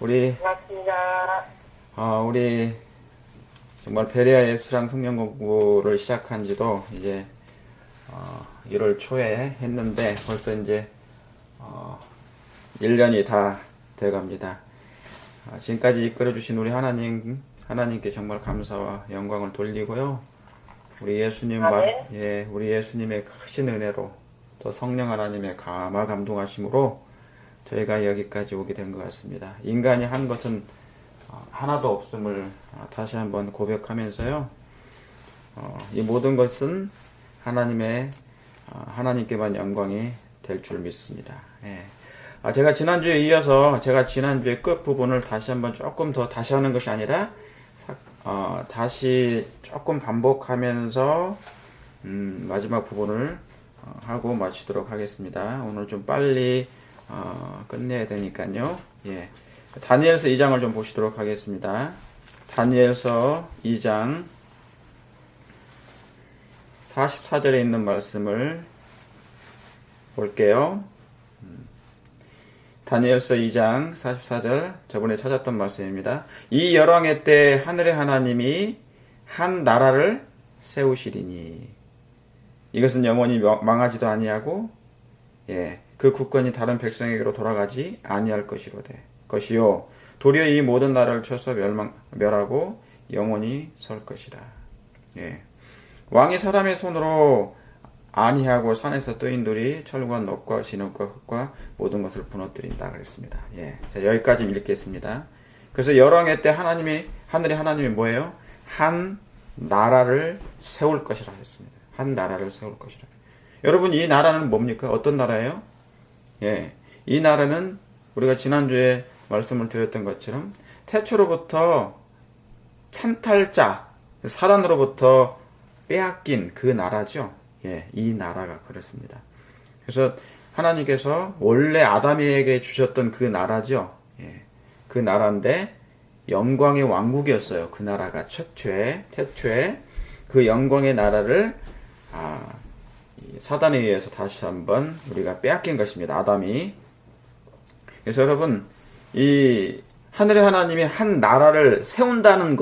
우리 반갑습니다. 우리 정말 베레아 예수랑 성경 공부를 시작한 지도 이제 1월 초에 했는데 벌써 이제 1년이 다 돼갑니다. 지금까지 이끌어 주신 우리 하나님께 정말 감사와 영광을 돌리고요. 우리 예수님 네. 우리 예수님의 크신 은혜로 또 성령 하나님의 감화 감동하심으로 저희가 여기까지 오게 된 것 같습니다. 인간이 한 것은 하나도 없음을 다시 한번 고백하면서요. 이 모든 것은 하나님께만 영광이 될 줄 믿습니다. 예. 제가 지난주에 이어서 지난주에 끝 부분을 다시 한번 조금 더 다시 하는 것이 아니라 다시 조금 반복하면서 마지막 부분을 하고 마치도록 하겠습니다. 오늘 좀 빨리 끝내야 되니까요. 예. 다니엘서 2장을 좀 보시도록 하겠습니다. 다니엘서 2장 44절에 있는 말씀을 볼게요. 다니엘서 2장 44절, 저번에 찾았던 말씀입니다. 이 열왕의 때 하늘의 하나님이 한 나라를 세우시리니 이것은 영원히 망하지도 아니하고 그 국권이 다른 백성에게로 돌아가지 아니할 것이요 도리어 이 모든 나라를 쳐서 멸하고 영원히 설 것이라. 왕이 사람의 손으로 안희하고 산에서 뜨인 돌이 철과 놋과 진흙과 흙과 모든 것을 부너뜨린다 그랬습니다. 자, 여기까지 읽겠습니다. 그래서 열왕의 때 하늘의 하나님이 뭐예요? 한 나라를 세울 것이라 했습니다. 한 나라를 세울 것이라. 여러분, 이 나라는 뭡니까? 어떤 나라예요? 이 나라는 우리가 지난주에 말씀을 드렸던 것처럼 태초로부터 찬탈자 사단으로부터 빼앗긴 그 나라죠. 이 나라가 그렇습니다. 그래서 하나님께서 원래 아담에게 주셨던 그 나라죠. 그 나라인데 영광의 왕국이었어요. 그 나라가 태초에 그 영광의 나라를 사단에 의해서 다시 한번 우리가 빼앗긴 것입니다. 아담이. 그래서 여러분, 이 하늘의 하나님이 한 나라를 세운다는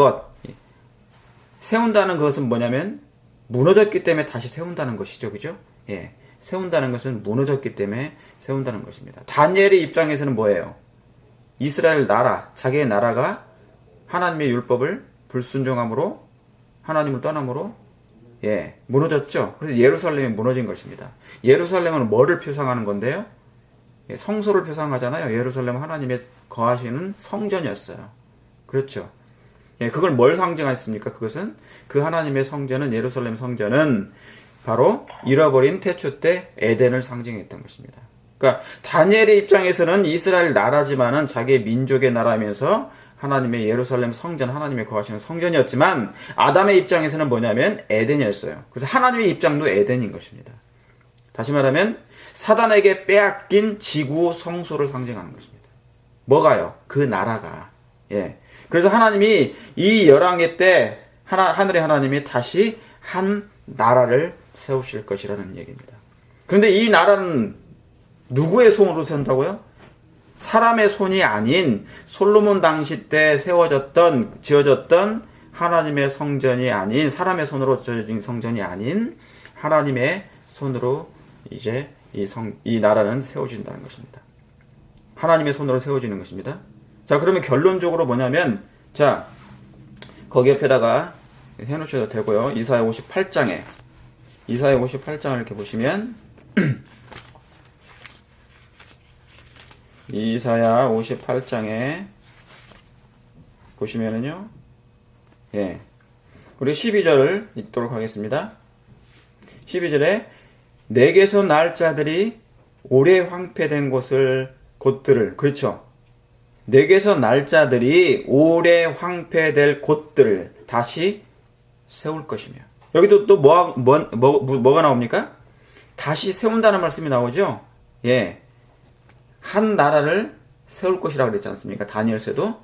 것은 뭐냐면 무너졌기 때문에 다시 세운다는 것이죠. 그죠? 세운다는 것은 무너졌기 때문에 세운다는 것입니다. 다니엘의 입장에서는 뭐예요? 이스라엘 나라, 자기의 나라가 하나님의 율법을 불순종함으로 하나님을 떠남으로 무너졌죠. 그래서 예루살렘이 무너진 것입니다. 예루살렘은 뭐를 표상하는 건데요? 성소를 표상하잖아요. 예루살렘은 하나님의 거하시는 성전이었어요. 그렇죠. 그걸 뭘 상징했습니까? 그것은 그 하나님의 성전은, 예루살렘 성전은 바로 잃어버린 태초 때 에덴을 상징했던 것입니다. 그러니까 다니엘의 입장에서는 이스라엘 나라지만은 자기의 민족의 나라면서 하나님의 예루살렘 성전, 하나님의 거하시는 성전이었지만 아담의 입장에서는 뭐냐면 에덴이었어요. 그래서 하나님의 입장도 에덴인 것입니다. 다시 말하면 사단에게 빼앗긴 지구 성소를 상징하는 것입니다. 뭐가요? 그 나라가. 그래서 하나님이 이 열왕의 때 하늘의 하나님이 다시 한 나라를 세우실 것이라는 얘기입니다. 그런데 이 나라는 누구의 손으로 세운다고요? 사람의 손이 아닌 솔로몬 당시 때 지어졌던 하나님의 성전이 아닌, 사람의 손으로 지어진 성전이 아닌 하나님의 손으로 이제 이 나라는 세워진다는 것입니다. 하나님의 손으로 세워지는 것입니다. 자, 그러면 결론적으로 뭐냐면, 자, 거기 옆에다가 해놓으셔도 되고요. 이사야 58장을 이렇게 보시면, 이사야 58장에 보시면은요, 우리 12절을 읽도록 하겠습니다. 12절에 내게서 날 자들이 오래 황폐된 곳들을, 그렇죠. 내게서 날 자들이 오래 황폐될 곳들을 다시 세울 것이며. 여기도 또 뭐가 나옵니까? 다시 세운다는 말씀이 나오죠. 한 나라를 세울 것이라고 그랬지 않습니까? 다니엘서도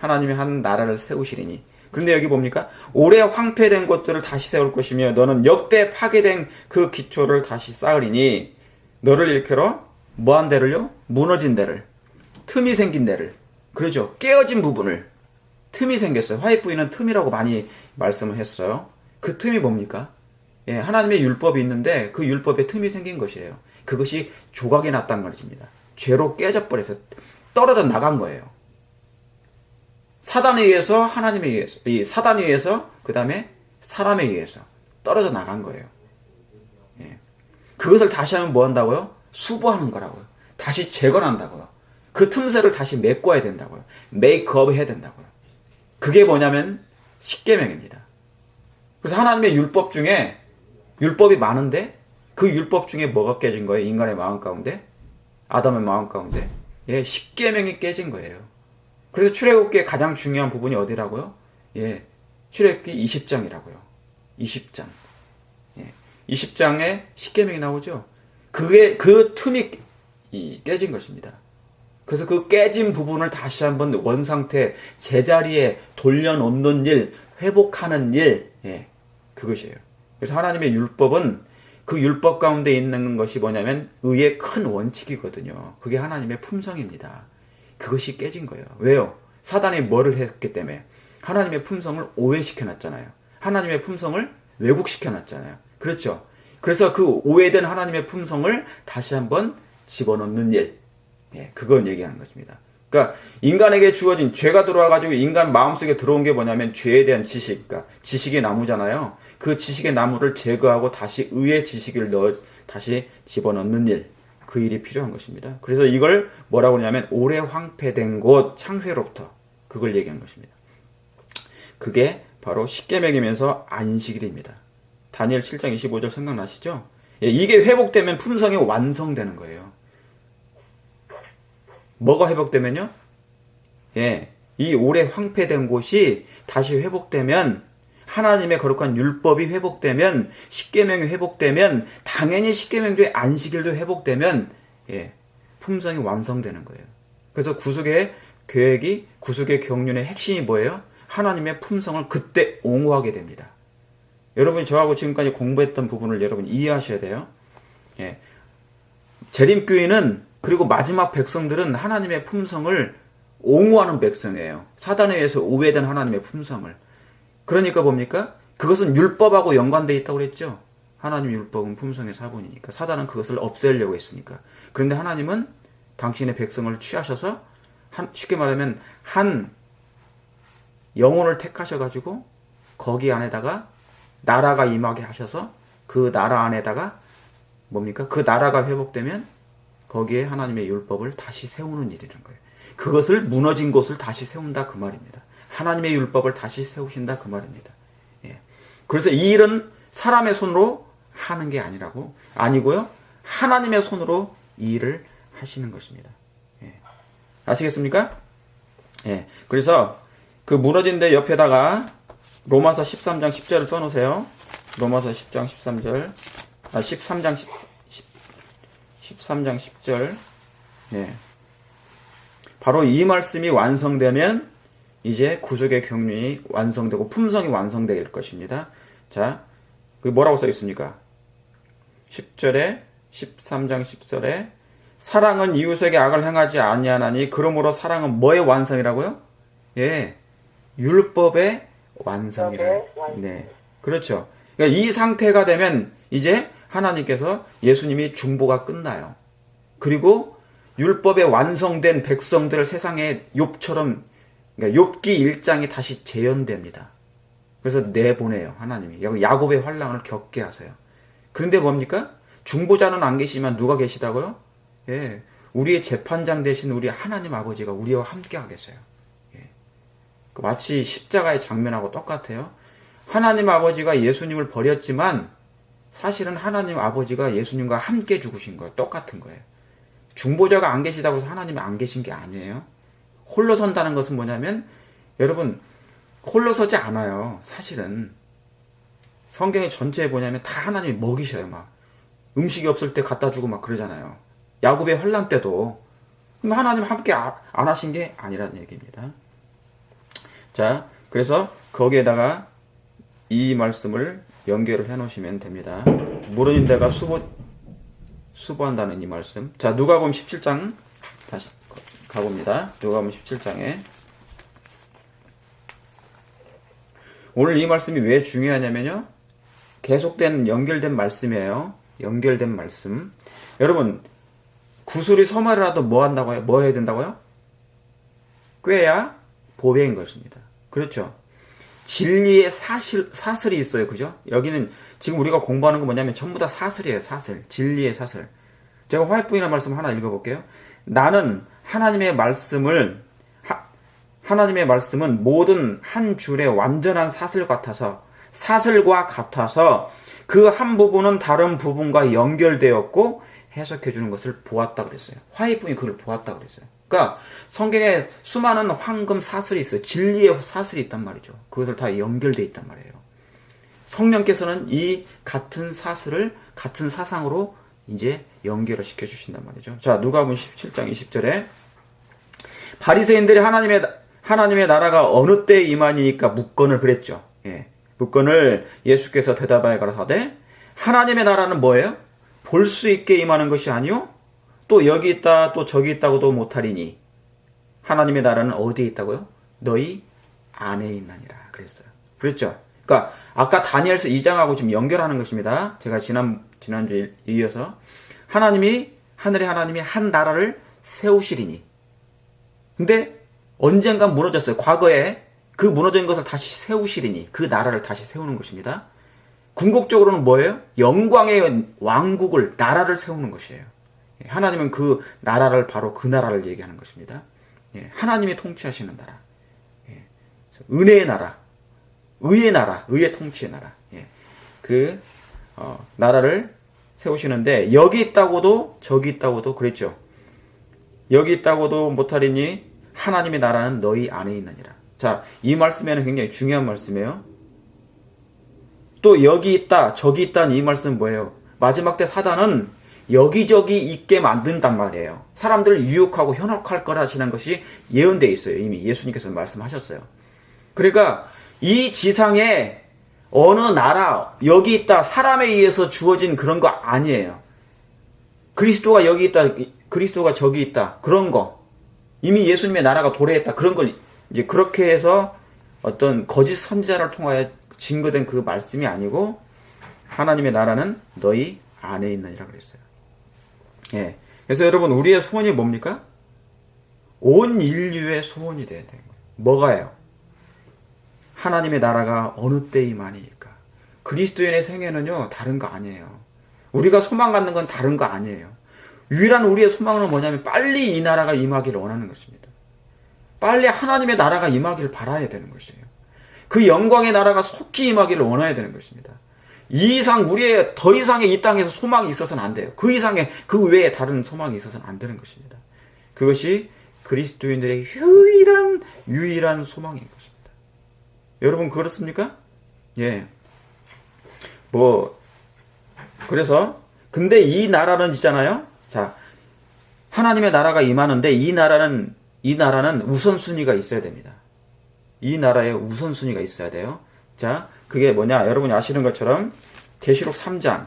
하나님이 한 나라를 세우시리니. 그런데 여기 뭡니까? 오래 황폐된 곳들을 다시 세울 것이며 너는 역대 파괴된 그 기초를 다시 쌓으리니 너를 일컬어 뭐한 데를요? 무너진 데를, 틈이 생긴 데를, 그러죠. 깨어진 부분을, 틈이 생겼어요. 화해 부인은 틈이라고 많이 말씀을 했어요. 그 틈이 뭡니까? 예, 하나님의 율법이 있는데 그 율법에 틈이 생긴 것이에요. 그것이 조각이 났다는 것입니다. 죄로 깨져버려서 떨어져 나간 거예요. 사단에 의해서, 하나님에 의해서, 이 사단에 의해서, 그 다음에 사람에 의해서 떨어져 나간 거예요. 예. 그것을 다시 하면 뭐 한다고요? 수보하는 거라고요. 다시 재건한다고요. 그 틈새를 다시 메꿔야 된다고요. 메이크업 해야 된다고요. 그게 뭐냐면 십계명입니다. 그래서 하나님의 율법 중에 율법이 많은데 그 율법 중에 뭐가 깨진 거예요? 인간의 마음 가운데, 아담의 마음 가운데, 예, 십계명이 깨진 거예요. 그래서 출애굽기의 가장 중요한 부분이 어디라고요? 예, 출애굽기 20장이라고요. 20장. 예, 20장에 십계명이 나오죠. 그게 그 틈이 깨진 것입니다. 그래서 그 깨진 부분을 다시 한번 원상태 제자리에 돌려놓는 일, 회복하는 일, 예, 그것이에요. 그래서 하나님의 율법은 그 율법 가운데 있는 것이 뭐냐면 의의 큰 원칙이거든요. 그게 하나님의 품성입니다. 그것이 깨진 거예요. 왜요? 사단이 뭐를 했기 때문에? 하나님의 품성을 오해시켜놨잖아요. 하나님의 품성을 왜곡시켜놨잖아요. 그렇죠? 그래서 그 오해된 하나님의 품성을 다시 한번 집어넣는 일, 예, 그걸 얘기하는 것입니다. 그러니까 인간에게 주어진 죄가 들어와가지고 인간 마음속에 들어온 게 뭐냐면 죄에 대한 지식, 그러니까 지식의 나무잖아요. 그 지식의 나무를 제거하고 다시 의의 지식을 다시 집어넣는 일, 그 일이 필요한 것입니다. 그래서 이걸 뭐라고 하냐면 오래 황폐된 곳 창세로부터, 그걸 얘기한 것입니다. 그게 바로 십계명이면서 안식일입니다. 다니엘 7장 25절 생각나시죠? 예, 이게 회복되면 품성이 완성되는 거예요. 뭐가 회복되면요? 예, 이 오래 황폐된 곳이 다시 회복되면, 하나님의 거룩한 율법이 회복되면, 십계명이 회복되면, 당연히 십계명도 안식일도 회복되면, 예, 품성이 완성되는 거예요. 그래서 구속의 계획이, 구속의 경륜의 핵심이 뭐예요? 하나님의 품성을 그때 옹호하게 됩니다. 여러분이 저하고 지금까지 공부했던 부분을 여러분 이해하셔야 돼요. 예, 재림교회는, 그리고 마지막 백성들은 하나님의 품성을 옹호하는 백성이에요. 사단에 의해서 오해된 하나님의 품성을. 그러니까 뭡니까? 그것은 율법하고 연관되어 있다고 그랬죠. 하나님의 율법은 품성의 사본이니까. 사단은 그것을 없애려고 했으니까. 그런데 하나님은 당신의 백성을 취하셔서, 쉽게 말하면 한 영혼을 택하셔가지고 거기 안에다가 나라가 임하게 하셔서 그 나라 안에다가 뭡니까? 그 나라가 회복되면 거기에 하나님의 율법을 다시 세우는 일이라는 거예요. 그것을 무너진 곳을 다시 세운다, 그 말입니다. 하나님의 율법을 다시 세우신다, 그 말입니다. 예. 그래서 이 일은 사람의 손으로 하는 게 아니고요. 하나님의 손으로 이 일을 하시는 것입니다. 예. 아시겠습니까? 예. 그래서 그 무너진 데 옆에다가 로마서 13장 10절을 써놓으세요. 로마서 10장 13절, 13장 10절. 네. 바로 이 말씀이 완성되면 이제 구속의 경륜이 완성되고 품성이 완성될 것입니다. 자, 그 뭐라고 써 있습니까? 10절에, 13장 10절에 사랑은 이웃에게 악을 행하지 아니하나니 그러므로 사랑은 뭐의 완성이라고요? 예, 율법의 완성이라. 네, 그렇죠. 그러니까 이 상태가 되면 이제 하나님께서, 예수님이 중보가 끝나요. 그리고 율법에 완성된 백성들을 세상에 욥처럼, 그러니까 욥기 1장이 다시 재현됩니다. 그래서 내보내요, 하나님이. 야곱의 환난을 겪게 하세요. 그런데 뭡니까? 중보자는 안 계시지만 누가 계시다고요? 예, 우리의 재판장 되신 우리 하나님 아버지가 우리와 함께 하겠어요. 예. 마치 십자가의 장면하고 똑같아요. 하나님 아버지가 예수님을 버렸지만 사실은 하나님 아버지가 예수님과 함께 죽으신 거예요. 똑같은 거예요. 중보자가 안 계시다고 해서 하나님이 안 계신 게 아니에요. 홀로 선다는 것은 뭐냐면, 여러분, 홀로 서지 않아요. 사실은 성경의 전체에 뭐냐면 다 하나님이 먹이셔요. 막 음식이 없을 때 갖다 주고 막 그러잖아요. 야곱의 환난 때도. 그럼 하나님 함께 안 하신 게 아니라는 얘기입니다. 자, 그래서 거기에다가 이 말씀을 연결을 해 놓으시면 됩니다. 무너진 데가 수보한다는 이 말씀. 자, 누가복음 17장 다시 가봅니다. 누가복음 17장에. 오늘 이 말씀이 왜 중요하냐면요. 계속된 연결된 말씀이에요. 연결된 말씀. 여러분, 구슬이 서말이라도 뭐 한다고요? 뭐 해야 된다고요? 꾀야 보배인 것입니다. 그렇죠. 진리의 사슬이 있어요. 그죠? 여기는 지금 우리가 공부하는 거 뭐냐면 전부 다 사슬이에요. 사슬. 진리의 사슬. 제가 화해뿐이라는 말씀 하나 읽어볼게요. 나는 하나님의 말씀은 모든 한 줄의 완전한 사슬과 같아서 그 한 부분은 다른 부분과 연결되었고 해석해 주는 것을 보았다 그랬어요. 화해뿐이 그걸 보았다 그랬어요. 그러니까 성경에 수많은 황금 사슬이 있어요. 진리의 사슬이 있단 말이죠. 그것을 다 연결되어 있단 말이에요. 성령께서는 이 같은 사슬을 같은 사상으로 이제 연결을 시켜주신단 말이죠. 자, 누가복음 17장 20절에 바리새인들이 하나님의 나라가 어느 때에 임하니까 묻건을 그랬죠. 예. 묻건을 예수께서 대답하여 가라사대 하나님의 나라는 뭐예요? 볼 수 있게 임하는 것이 아니요 또 여기 있다 또 저기 있다고도 못하리니 하나님의 나라는 어디에 있다고요? 너희 안에 있나니라 그랬어요. 그랬죠. 그러니까 아까 다니엘서 2장하고 지금 연결하는 것입니다. 제가 지난주에 이어서 하나님의 한 나라를 세우시리니. 근데 언젠가 무너졌어요. 과거에 그 무너진 것을 다시 세우시리니 그 나라를 다시 세우는 것입니다. 궁극적으로는 뭐예요? 영광의 왕국을 나라를 세우는 것이에요. 하나님은 그 나라를 바로 그 나라를 얘기하는 것입니다. 하나님이 통치하시는 나라. 은혜의 나라. 의의 나라. 의의 통치의 나라. 그 나라를 세우시는데 여기 있다고도 저기 있다고도 그랬죠. 여기 있다고도 못하리니 하나님의 나라는 너희 안에 있느니라. 자, 이 말씀에는 굉장히 중요한 말씀이에요. 또 여기 있다 저기 있다는 이 말씀은 뭐예요? 마지막 때 사단은 여기저기 있게 만든단 말이에요. 사람들을 유혹하고 현혹할 거라시는 것이 예언되어 있어요. 이미 예수님께서 말씀하셨어요. 그러니까 이 지상에 어느 나라 여기 있다 사람에 의해서 주어진 그런 거 아니에요. 그리스도가 여기 있다 그리스도가 저기 있다 그런 거 이미 예수님의 나라가 도래했다 그런 걸 이제 그렇게 해서 어떤 거짓 선지자를 통하여 증거된 그 말씀이 아니고 하나님의 나라는 너희 안에 있느니라 그랬어요. 예. 그래서 여러분 우리의 소원이 뭡니까? 온 인류의 소원이 돼야 돼요. 뭐가요? 하나님의 나라가 어느 때에 임하니까. 그리스도인의 생애는요 다른 거 아니에요. 우리가 소망 갖는 건 다른 거 아니에요. 유일한 우리의 소망은 뭐냐면 빨리 이 나라가 임하기를 원하는 것입니다. 빨리 하나님의 나라가 임하기를 바라야 되는 것이에요. 그 영광의 나라가 속히 임하기를 원해야 되는 것입니다. 이 이상 우리의 더 이상의 이 땅에서 소망이 있어서는 안 돼요. 그 이상의 그 외에 다른 소망이 있어서는 안 되는 것입니다. 그것이 그리스도인들의 유일한 소망인 것입니다. 여러분 그렇습니까? 예. 그래서 근데 이 나라는 있잖아요. 자, 하나님의 나라가 임하는데 이 나라는 우선순위가 있어야 됩니다. 이 나라에 우선순위가 있어야 돼요. 자, 그게 뭐냐? 여러분이 아시는 것처럼 계시록 3장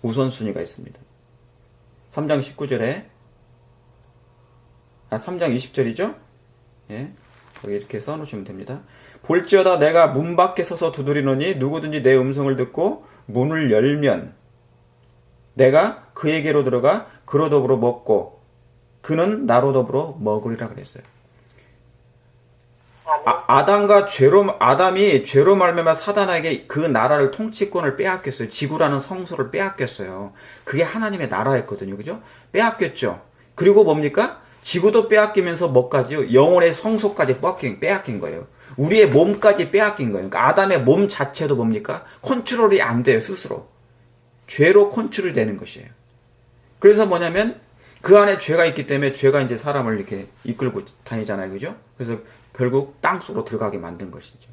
우선순위가 있습니다. 3장 19절에 3장 20절이죠? 예. 여기 이렇게 써놓으시면 됩니다. 볼지어다 내가 문 밖에 서서 두드리노니 누구든지 내 음성을 듣고 문을 열면 내가 그에게로 들어가 그로 더불어 먹고 그는 나로 더불어 먹으리라 그랬어요. 아담이 죄로 말미암아 사단에게 그 나라를 통치권을 빼앗겼어요. 지구라는 성소를 빼앗겼어요. 그게 하나님의 나라였거든요. 그죠? 빼앗겼죠. 그리고 뭡니까? 지구도 빼앗기면서 뭐까지요? 영혼의 성소까지 빼앗긴 거예요. 우리의 몸까지 빼앗긴 거예요. 그러니까 아담의 몸 자체도 뭡니까? 컨트롤이 안 돼요. 스스로. 죄로 컨트롤이 되는 것이에요. 그래서 뭐냐면 그 안에 죄가 있기 때문에 죄가 이제 사람을 이렇게 이끌고 다니잖아요. 그죠? 그래서 결국 땅속으로 들어가게 만든 것이죠.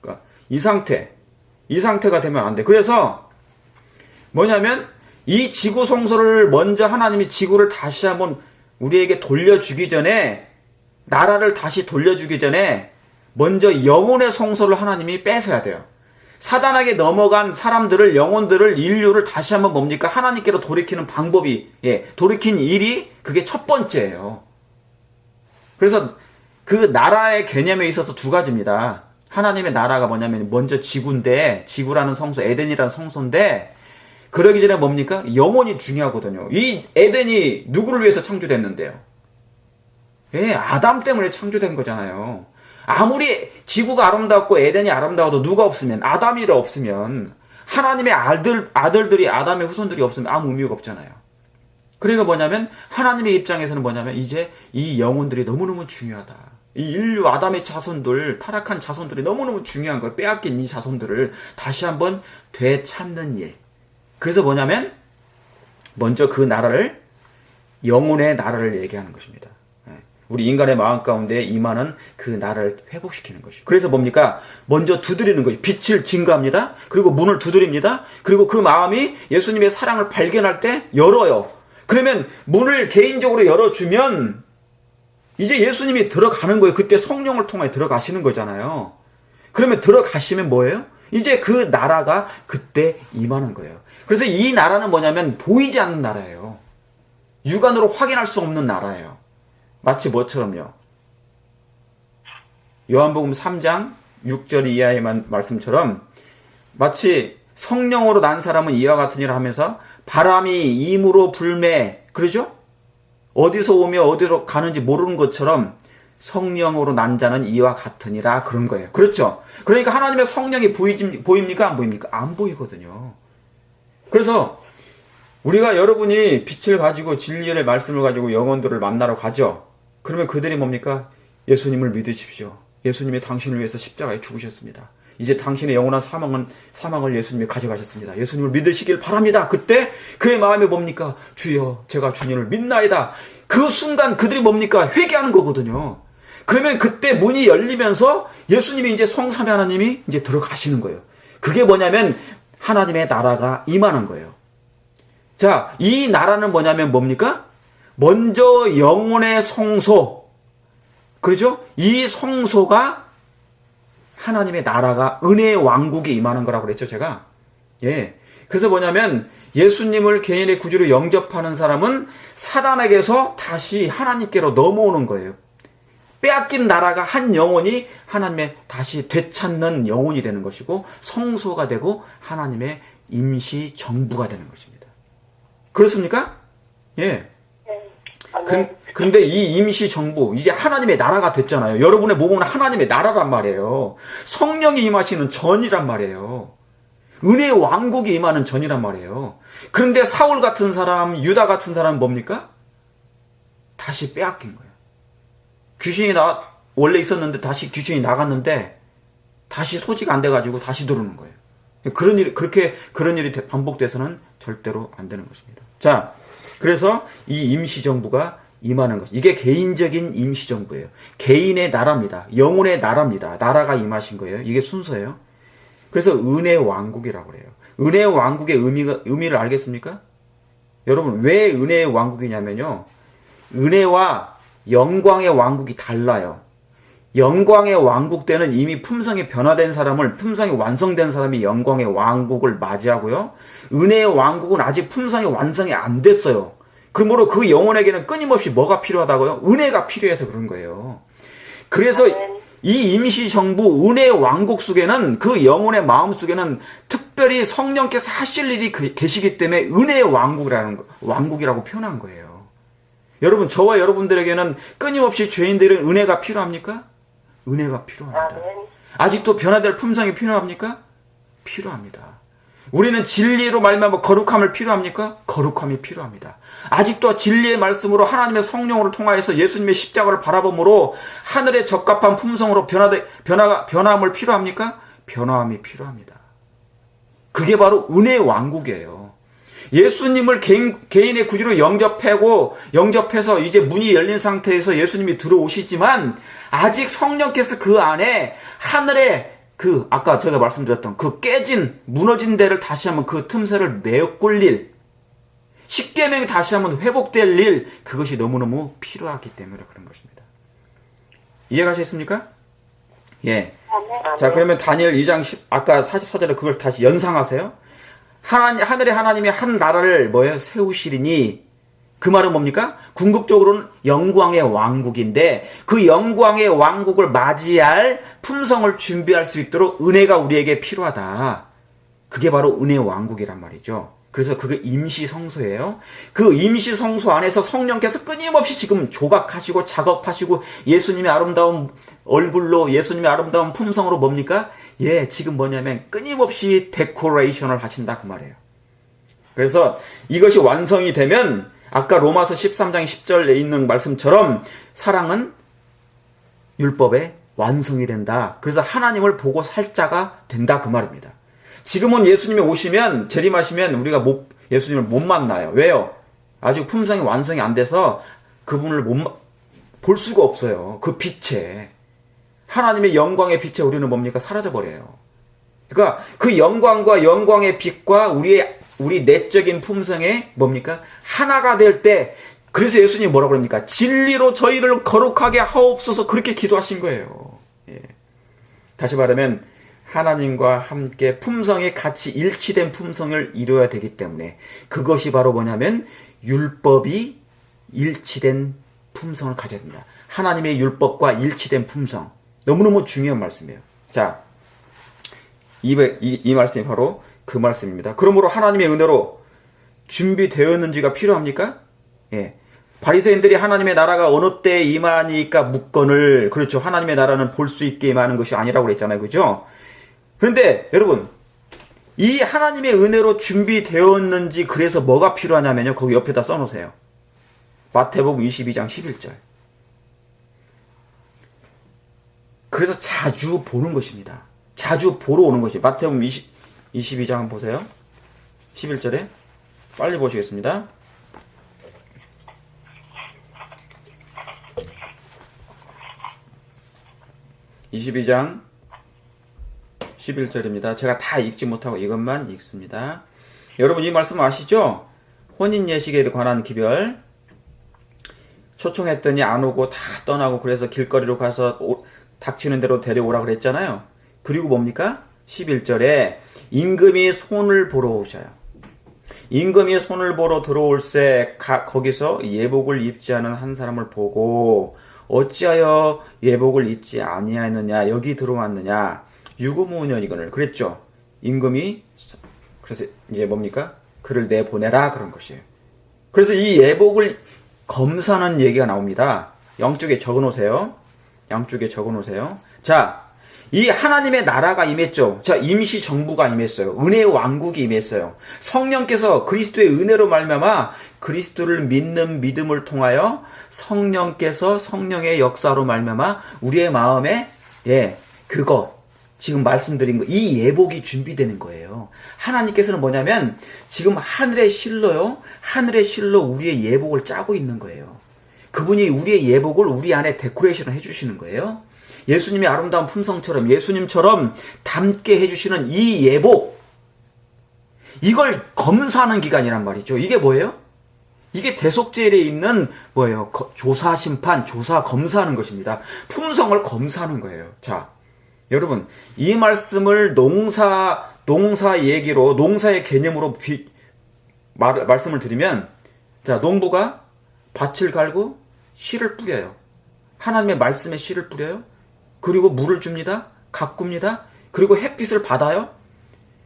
그러니까 이 상태가 되면 안 돼. 그래서 뭐냐면 이 지구 성소를 먼저 하나님이 지구를 다시 한번 우리에게 돌려주기 전에 나라를 다시 돌려주기 전에 먼저 영혼의 성소를 하나님이 뺏어야 돼요. 사단에게 넘어간 사람들을, 영혼들을, 인류를 다시 한번 뭡니까? 하나님께로 돌이키는 방법이, 돌이킨 일이 그게 첫 번째예요. 그래서 그 나라의 개념에 있어서 두 가지입니다. 하나님의 나라가 뭐냐면 먼저 지구인데, 지구라는 성소, 에덴이라는 성소인데, 그러기 전에 뭡니까? 영혼이 중요하거든요. 이 에덴이 누구를 위해서 창조됐는데요? 아담 때문에 창조된 거잖아요. 아무리 지구가 아름답고 에덴이 아름다워도 누가 없으면, 아담이 없으면, 하나님의 아들들이, 아담의 후손들이 없으면 아무 의미가 없잖아요. 그러니까 뭐냐면, 하나님의 입장에서는 뭐냐면, 이제 이 영혼들이 너무너무 중요하다. 이 인류 아담의 자손들, 타락한 자손들이 너무너무 중요한 걸, 빼앗긴 이 자손들을 다시 한번 되찾는 일. 그래서 뭐냐면, 먼저 그 나라를, 영혼의 나라를 얘기하는 것입니다. 우리 인간의 마음 가운데 임하는 그 나라를 회복시키는 것이죠. 그래서 뭡니까? 먼저 두드리는 거예요. 빛을 증거합니다. 그리고 문을 두드립니다. 그리고 그 마음이 예수님의 사랑을 발견할 때 열어요. 그러면 문을 개인적으로 열어주면 이제 예수님이 들어가는 거예요. 그때 성령을 통해 들어가시는 거잖아요. 그러면 들어가시면 뭐예요? 이제 그 나라가 그때 임하는 거예요. 그래서 이 나라는 뭐냐면 보이지 않는 나라예요. 육안으로 확인할 수 없는 나라예요. 마치 뭐처럼요? 요한복음 3장 6절 이하의 말씀처럼 마치 성령으로 난 사람은 이와 같으니라 하면서 바람이 임으로 불매, 그러죠? 어디서 오며 어디로 가는지 모르는 것처럼 성령으로 난 자는 이와 같으니라, 그런 거예요. 그렇죠? 그러니까 하나님의 성령이 보입니까? 안 보입니까? 안 보이거든요. 그래서 우리가, 여러분이 빛을 가지고 진리의 말씀을 가지고 영혼들을 만나러 가죠. 그러면 그들이 뭡니까? 예수님을 믿으십시오. 예수님이 당신을 위해서 십자가에 죽으셨습니다. 이제 당신의 영원한 사망을 예수님이 가져가셨습니다. 예수님을 믿으시길 바랍니다. 그때 그의 마음이 뭡니까? 주여, 제가 주님을 믿나이다. 그 순간 그들이 뭡니까? 회개하는 거거든요. 그러면 그때 문이 열리면서 예수님이 이제 성삼위 하나님이 이제 들어가시는 거예요. 그게 뭐냐면 하나님의 나라가 임하는 거예요. 자, 이 나라는 뭐냐면 뭡니까? 먼저 영혼의 성소, 그렇죠? 이 성소가 하나님의 나라가, 은혜의 왕국이 임하는 거라고 그랬죠, 제가. 그래서 뭐냐면 예수님을 개인의 구주로 영접하는 사람은 사단에게서 다시 하나님께로 넘어오는 거예요. 빼앗긴 나라가, 한 영혼이 하나님의 다시 되찾는 영혼이 되는 것이고, 성소가 되고 하나님의 임시 정부가 되는 것입니다. 그렇습니까? 근데 이 임시 정부, 이제 하나님의 나라가 됐잖아요. 여러분의 몸은 하나님의 나라란 말이에요. 성령이 임하시는 전이란 말이에요. 은혜의 왕국이 임하는 전이란 말이에요. 그런데 사울 같은 사람, 유다 같은 사람은 뭡니까? 다시 빼앗긴 거예요. 귀신이 원래 있었는데 다시 귀신이 나갔는데 다시 소지가 안 돼가지고 다시 들어오는 거예요. 그런 일이 반복돼서는 절대로 안 되는 것입니다. 자, 그래서 이 임시정부가 임하는 것. 이게 개인적인 임시정부예요. 개인의 나라입니다. 영혼의 나라입니다. 나라가 임하신 거예요. 이게 순서예요. 그래서 은혜의 왕국이라고 그래요. 은혜의 왕국의 의미를 알겠습니까? 여러분, 왜 은혜의 왕국이냐면요. 은혜와 영광의 왕국이 달라요. 영광의 왕국 때는 이미 품성이 변화된 사람을, 품성이 완성된 사람이 영광의 왕국을 맞이하고요. 은혜의 왕국은 아직 품성이 완성이 안 됐어요. 그러므로 그 영혼에게는 끊임없이 뭐가 필요하다고요? 은혜가 필요해서 그런 거예요. 그래서 이 임시정부, 은혜의 왕국 속에는, 그 영혼의 마음 속에는 특별히 성령께서 하실 일이 계시기 때문에 은혜의 왕국이라고 표현한 거예요. 여러분, 저와 여러분들에게는 끊임없이 죄인들은 은혜가 필요합니까? 은혜가 필요합니다. 아직도 변화될 품성이 필요합니까? 필요합니다. 우리는 진리로 말미암아 거룩함을 필요합니까? 거룩함이 필요합니다. 아직도 진리의 말씀으로 하나님의 성령으로 통하여서 예수님의 십자가를 바라봄으로 하늘의 적합한 품성으로 변화함을 필요합니까? 변화함이 필요합니다. 그게 바로 은혜의 왕국이에요. 예수님을 개인의 구주로 영접해서 이제 문이 열린 상태에서 예수님이 들어오시지만 아직 성령께서 그 안에 하늘의 아까 제가 말씀드렸던 그 무너진 데를 다시 한번 그 틈새를 메꿀 일, 십계명이 다시 한번 회복될 일, 그것이 너무너무 필요하기 때문에 그런 것입니다. 이해가셨습니까? 예. 아멘. 자, 그러면 다니엘 2장 10, 아까 44절에 그걸 다시 연상하세요. 하늘의 하나님이 한 나라를 뭐예요? 세우시리니. 그 말은 뭡니까? 궁극적으로는 영광의 왕국인데 그 영광의 왕국을 맞이할 품성을 준비할 수 있도록 은혜가 우리에게 필요하다. 그게 바로 은혜의 왕국이란 말이죠. 그래서 그게 임시 성소예요. 그 임시 성소 안에서 성령께서 끊임없이 지금 조각하시고 작업하시고 예수님의 아름다운 얼굴로 예수님의 아름다운 품성으로 뭡니까? 예, 지금 뭐냐면 끊임없이 데코레이션을 하신다 그 말이에요. 그래서 이것이 완성이 되면 아까 로마서 13장 10절에 있는 말씀처럼 사랑은 율법의 완성이 된다. 그래서 하나님을 보고 살 자가 된다 그 말입니다. 지금은 예수님이 오시면 재림하시면 우리가 예수님을 못 만나요. 왜요? 아직 품성이 완성이 안 돼서 그분을 볼 수가 없어요. 그 빛에 하나님의 영광의 빛에 우리는 뭡니까? 사라져 버려요. 그러니까 그 영광과 영광의 빛과 우리 내적인 품성에 뭡니까? 하나가 될 때 그래서 예수님이 뭐라고 그럽니까? 진리로 저희를 거룩하게 하옵소서 그렇게 기도하신 거예요. 예. 다시 말하면 하나님과 함께 품성이 같이 일치된 품성을 이루어야 되기 때문에 그것이 바로 뭐냐면 율법이 일치된 품성을 가져야 된다. 하나님의 율법과 일치된 품성. 너무너무 중요한 말씀이에요. 자, 이 말씀이 바로 그 말씀입니다. 그러므로 하나님의 은혜로 준비되었는지가 필요합니까? 예. 바리새인들이 하나님의 나라가 어느 때에 임하니까 묻건을 그렇죠. 하나님의 나라는 볼 수 있게 임하는 것이 아니라고 그랬잖아요. 그죠? 그런데 여러분 이 하나님의 은혜로 준비되었는지 그래서 뭐가 필요하냐면요. 거기 옆에다 써놓으세요. 마태복음 22장 11절. 그래서 자주 보는 것입니다. 자주 보러 오는 것이 마태복음 22장 한번 보세요. 11절에 빨리 보시겠습니다. 22장 11절입니다. 제가 다 읽지 못하고 이것만 읽습니다. 여러분 이 말씀 아시죠? 혼인 예식에 관한 기별 초청했더니 안 오고 다 떠나고 그래서 길거리로 가서 닥치는 대로 데려오라 그랬잖아요. 그리고 뭡니까? 11절에 임금이 손을 보러 오셔요. 임금이 손을 보러 들어올새 거기서 예복을 입지 않은 한 사람을 보고 어찌하여 예복을 입지 아니하였느냐 여기 들어왔느냐 유구무원이거늘 그랬죠. 임금이 그래서 이제 뭡니까? 그를 내보내라 그런 것이에요. 그래서 이 예복을 검사하는 얘기가 나옵니다. 양쪽에 적어놓으세요. 양쪽에 적어놓으세요. 자, 이 하나님의 나라가 임했죠. 자, 임시 정부가 임했어요. 은혜의 왕국이 임했어요. 성령께서 그리스도의 은혜로 말미암아 그리스도를 믿는 믿음을 통하여 성령께서 성령의 역사로 말미암아 우리의 마음에 그거 지금 말씀드린 거 이 예복이 준비되는 거예요. 하나님께서는 뭐냐면 지금 하늘의 실로요. 하늘의 실로 우리의 예복을 짜고 있는 거예요. 그분이 우리의 예복을 우리 안에 데코레이션을 해주시는 거예요. 예수님의 아름다운 품성처럼 예수님처럼 담게 해주시는 이 예복 이걸 검사하는 기간이란 말이죠. 이게 뭐예요? 이게 대속죄에 있는 뭐예요? 조사 심판, 조사 검사하는 것입니다. 품성을 검사하는 거예요. 자, 여러분 이 말씀을 농사 얘기로 농사의 개념으로 말씀을 드리면 자 농부가 밭을 갈고 씨를 뿌려요. 하나님의 말씀에 씨를 뿌려요. 그리고 물을 줍니다. 가꿉니다. 그리고 햇빛을 받아요.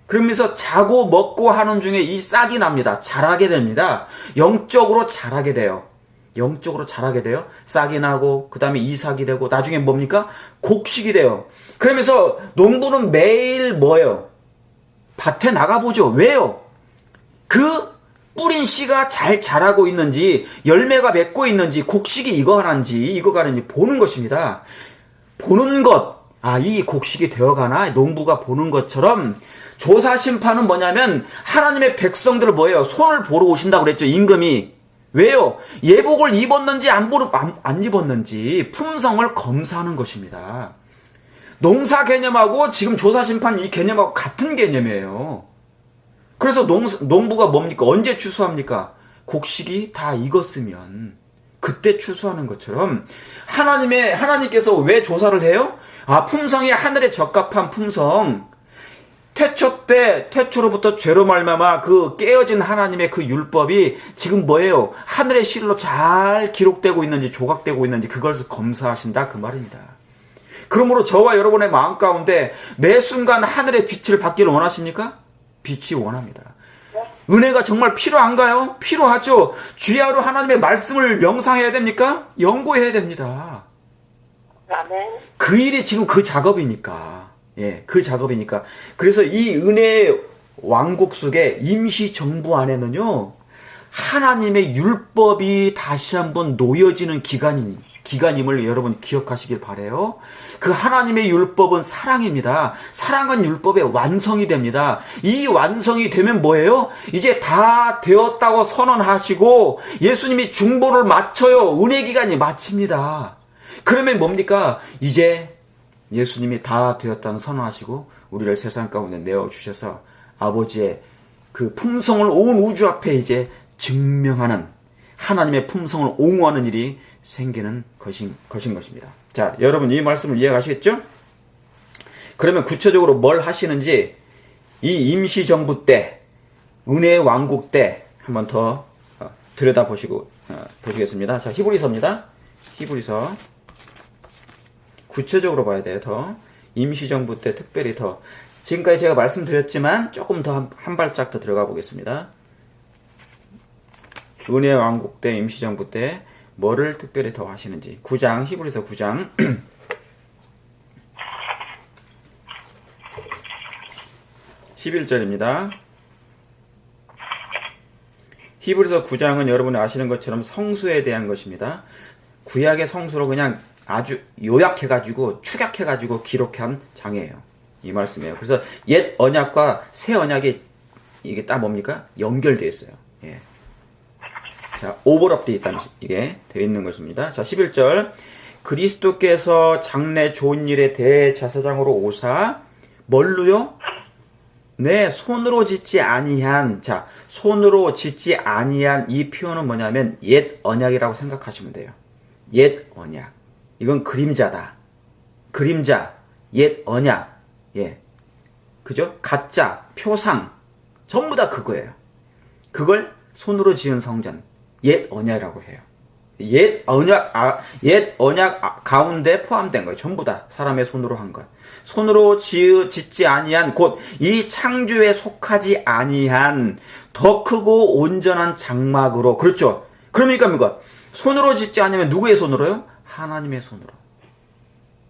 그러면서 자고 먹고 하는 중에 이 싹이 납니다. 자라게 됩니다. 영적으로 자라게 돼요. 영적으로 자라게 돼요. 싹이 나고 그 다음에 이삭이 되고 나중에 뭡니까? 곡식이 돼요. 그러면서 농부는 매일 뭐예요? 밭에 나가보죠. 왜요? 그 뿌린 씨가 잘 자라고 있는지 열매가 맺고 있는지 곡식이 익어가는지 보는 것입니다. 보는 것, 이 곡식이 되어가나 농부가 보는 것처럼 조사 심판은 뭐냐면 하나님의 백성들을 뭐예요? 손을 보러 오신다고 그랬죠. 임금이. 왜요? 예복을 입었는지 안 입었는지 품성을 검사하는 것입니다. 농사 개념하고 지금 조사 심판 이 개념하고 같은 개념이에요. 그래서 농부가 뭡니까? 언제 추수합니까? 곡식이 다 익었으면. 그때 추수하는 것처럼 하나님께서 왜 조사를 해요? 품성이 하늘에 적합한 품성. 태초로부터 죄로 말미암아 그 깨어진 하나님의 그 율법이 지금 뭐예요? 하늘의 실로 잘 기록되고 있는지 조각되고 있는지 그것을 검사하신다 그 말입니다. 그러므로 저와 여러분의 마음 가운데 매 순간 하늘의 빛을 받기를 원하십니까? 빛이 원합니다. 은혜가 정말 필요한가요? 필요하죠. 주야로 하나님의 말씀을 명상해야 됩니까? 연구해야 됩니다. 아멘. 그 일이 지금 그 작업이니까. 그 작업이니까. 그래서 이 은혜의 왕국 속에 임시정부 안에는요, 하나님의 율법이 다시 한번 놓여지는 기간임을 여러분 기억하시길 바래요. 그 하나님의 율법은 사랑입니다. 사랑은 율법의 완성이 됩니다. 이 완성이 되면 뭐예요? 이제 다 되었다고 선언하시고 예수님이 중보를 마쳐요. 은혜 기간이 마칩니다. 그러면 뭡니까? 이제 예수님이 다 되었다는 선언하시고 우리를 세상 가운데 내어주셔서 아버지의 그 품성을 온 우주 앞에 이제 증명하는 하나님의 품성을 옹호하는 일이 생기는 것인 것입니다. 자, 여러분 이 말씀을 이해하시겠죠? 그러면 구체적으로 뭘 하시는지 이 임시정부 때, 은혜의 왕국 때 한번 더 보시겠습니다. 자, 히브리서입니다. 히브리서. 구체적으로 봐야 돼요. 더 임시정부 때 특별히 더 지금까지 제가 말씀드렸지만 조금 더 한 발짝 더 들어가 보겠습니다. 은혜의 왕국 때 임시정부 때 뭐를 특별히 더 하시는지 9장 히브리서 9장 11절입니다. 히브리서 9장은 여러분이 아시는 것처럼 성수에 대한 것입니다. 구약의 성수로 그냥 아주 요약해가지고 축약해가지고 기록한 장이에요. 이 말씀이에요. 그래서 옛 언약과 새 언약이 이게 딱 뭡니까? 연결되어 있어요. 예. 자, 오버랩되어 있다는 이게 되어 있는 것입니다. 자, 11절 그리스도께서 장래 좋은 일에 대제사장으로 오사 뭘로요? 네, 손으로 짓지 아니한. 자, 손으로 짓지 아니한 이 표현은 뭐냐면 옛 언약이라고 생각하시면 돼요. 옛 언약. 이건 그림자다. 그림자, 옛 언약. 예. 그죠? 가짜, 표상. 전부 다 그거예요. 그걸 손으로 지은 성전. 옛 언약이라고 해요. 옛 언약 가운데 포함된 거예요. 전부 다 사람의 손으로 한 것. 손으로 짓지 아니한 곧 이 창조에 속하지 아니한 더 크고 온전한 장막으로. 그렇죠? 그러니까 뭡니까? 손으로 짓지 않으면 누구의 손으로요? 하나님의 손으로.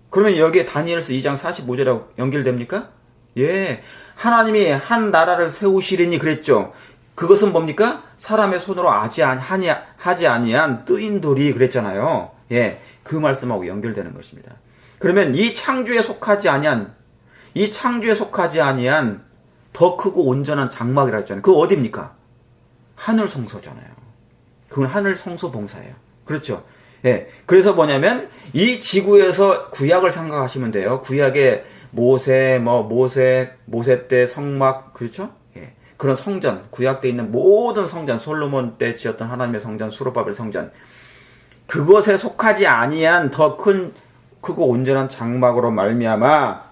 그러면 여기에 다니엘서 2장 45절하고 연결됩니까? 예. 하나님이 한 나라를 세우시리니 그랬죠. 그것은 뭡니까? 사람의 손으로 하지 아니한 뜨인 돌이 그랬잖아요. 예. 그 말씀하고 연결되는 것입니다. 그러면 이 창조에 속하지 아니한 더 크고 온전한 장막이라고 했잖아요. 그거 어디입니까? 하늘 성소잖아요. 그건 하늘 성소 봉사예요. 그렇죠? 예. 그래서 뭐냐면 이 지구에서 구약을 생각하시면 돼요. 구약의 모세 때 성막, 그렇죠? 예. 그런 성전, 구약에 있는 모든 성전, 솔로몬 때 지었던 하나님의 성전, 수르바벨 성전. 그것에 속하지 아니한 더 크고 온전한 장막으로 말미암아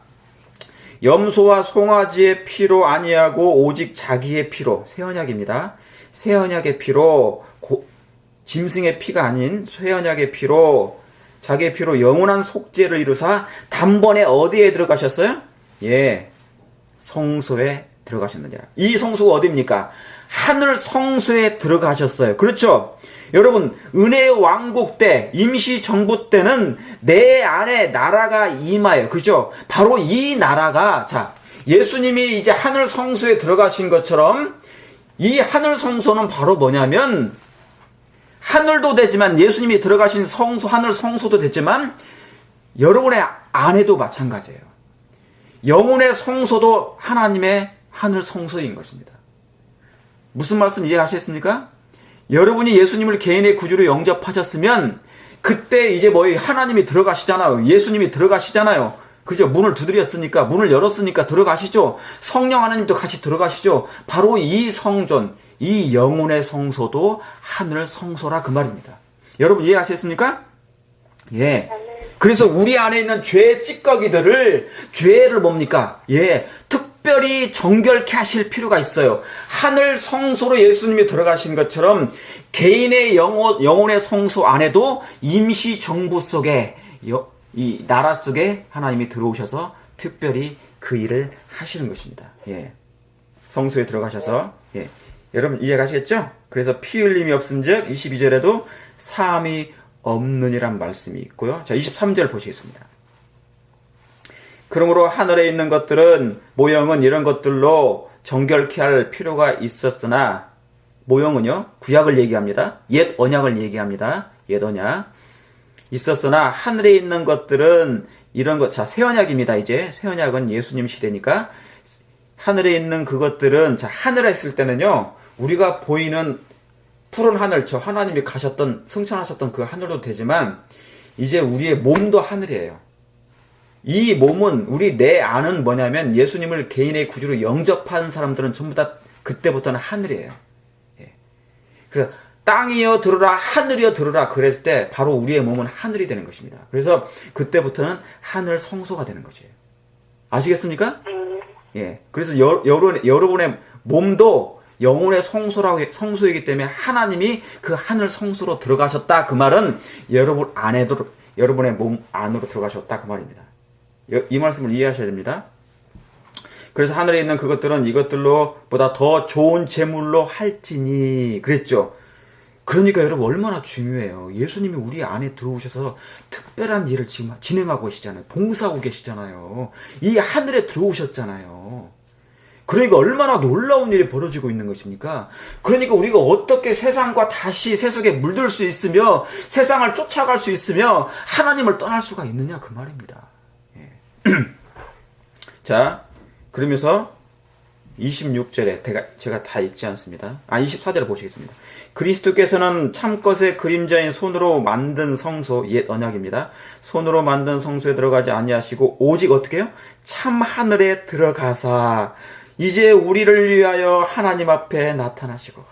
염소와 송아지의 피로 아니하고 오직 자기의 피로, 새 언약입니다. 새 언약의 피로, 짐승의 피가 아닌 새 언약의 피로, 자기의 피로 영원한 속죄를 이루사 단번에 어디에 들어가셨어요? 예, 성소에 들어가셨느냐. 이 성소가 어디입니까? 하늘 성소에 들어가셨어요. 그렇죠? 여러분, 은혜의 왕국 때, 임시정부 때는 내 안에 나라가 임하여요. 그죠? 바로 이 나라가, 자, 예수님이 이제 하늘 성소에 들어가신 것처럼 이 하늘 성소는 바로 뭐냐면 하늘도 되지만 예수님이 들어가신 성소, 하늘 성소도 되지만 여러분의 안에도 마찬가지예요. 영혼의 성소도 하나님의 하늘 성소인 것입니다. 무슨 말씀 이해하셨습니까? 여러분이 예수님을 개인의 구주로 영접하셨으면 그때 이제 하나님이 들어가시잖아요. 예수님이 들어가시잖아요. 그죠? 문을 두드렸으니까, 문을 열었으니까 들어가시죠. 성령 하나님도 같이 들어가시죠. 바로 이 성전, 이 영혼의 성소도 하늘 성소라 그 말입니다. 여러분 이해하셨습니까? 예. 그래서 우리 안에 있는 죄의 찌꺼기들을, 죄를 뭡니까? 예. 특별히 정결케 하실 필요가 있어요. 하늘 성소로 예수님이 들어가신 것처럼 개인의 영혼의 성소 안에도 임시 정부 속에, 이 나라 속에 하나님이 들어오셔서 특별히 그 일을 하시는 것입니다. 예. 성소에 들어가셔서, 예. 여러분 이해가시겠죠? 그래서 피 흘림이 없은즉 22절에도 사함이 없느니란 말씀이 있고요. 자, 23절 보시겠습니다. 그러므로 하늘에 있는 것들은, 모형은 이런 것들로 정결케 할 필요가 있었으나, 모형은요, 구약을 얘기합니다. 옛 언약을 얘기합니다. 옛 언약. 있었으나 하늘에 있는 것들은 이런 것, 자, 새 언약입니다. 이제 새 언약은 예수님 시대니까 하늘에 있는 그것들은, 자, 하늘에 있을 때는요, 우리가 보이는 푸른 하늘, 저 하나님이 가셨던, 승천하셨던 그 하늘도 되지만, 이제 우리의 몸도 하늘이에요. 이 몸은, 우리 내 안은 뭐냐면, 예수님을 개인의 구주로 영접한 사람들은 전부 다 그때부터는 하늘이에요. 예. 그래서 땅이여 들으라, 하늘이여 들으라 그랬을 때 바로 우리의 몸은 하늘이 되는 것입니다. 그래서 그때부터는 하늘 성소가 되는 것이에요. 아시겠습니까? 예. 그래서 여러분의 몸도 영혼의 성소이기 때문에 하나님이 그 하늘 성소로 들어가셨다. 그 말은 여러분의 몸 안으로 들어가셨다. 그 말입니다. 이 말씀을 이해하셔야 됩니다. 그래서 하늘에 있는 그것들은 이것들로 보다 더 좋은 제물로 할지니 그랬죠. 그러니까 여러분 얼마나 중요해요. 예수님이 우리 안에 들어오셔서 특별한 일을 지금 진행하고 계시잖아요. 봉사하고 계시잖아요. 이 하늘에 들어오셨잖아요. 그러니까 얼마나 놀라운 일이 벌어지고 있는 것입니까? 그러니까 우리가 어떻게 세상과 다시 세속에 물들 수 있으며 세상을 쫓아갈 수 있으며 하나님을 떠날 수가 있느냐 그 말입니다. 예. 자, 그러면서 26절에 제가 다 읽지 않습니다. 24절을 보시겠습니다. 그리스도께서는 참것의 그림자인 손으로 만든 성소, 옛 언약입니다. 손으로 만든 성소에 들어가지 아니하시고 오직 어떻게 해요? 참 하늘에 들어가사 이제 우리를 위하여 하나님 앞에 나타나시고.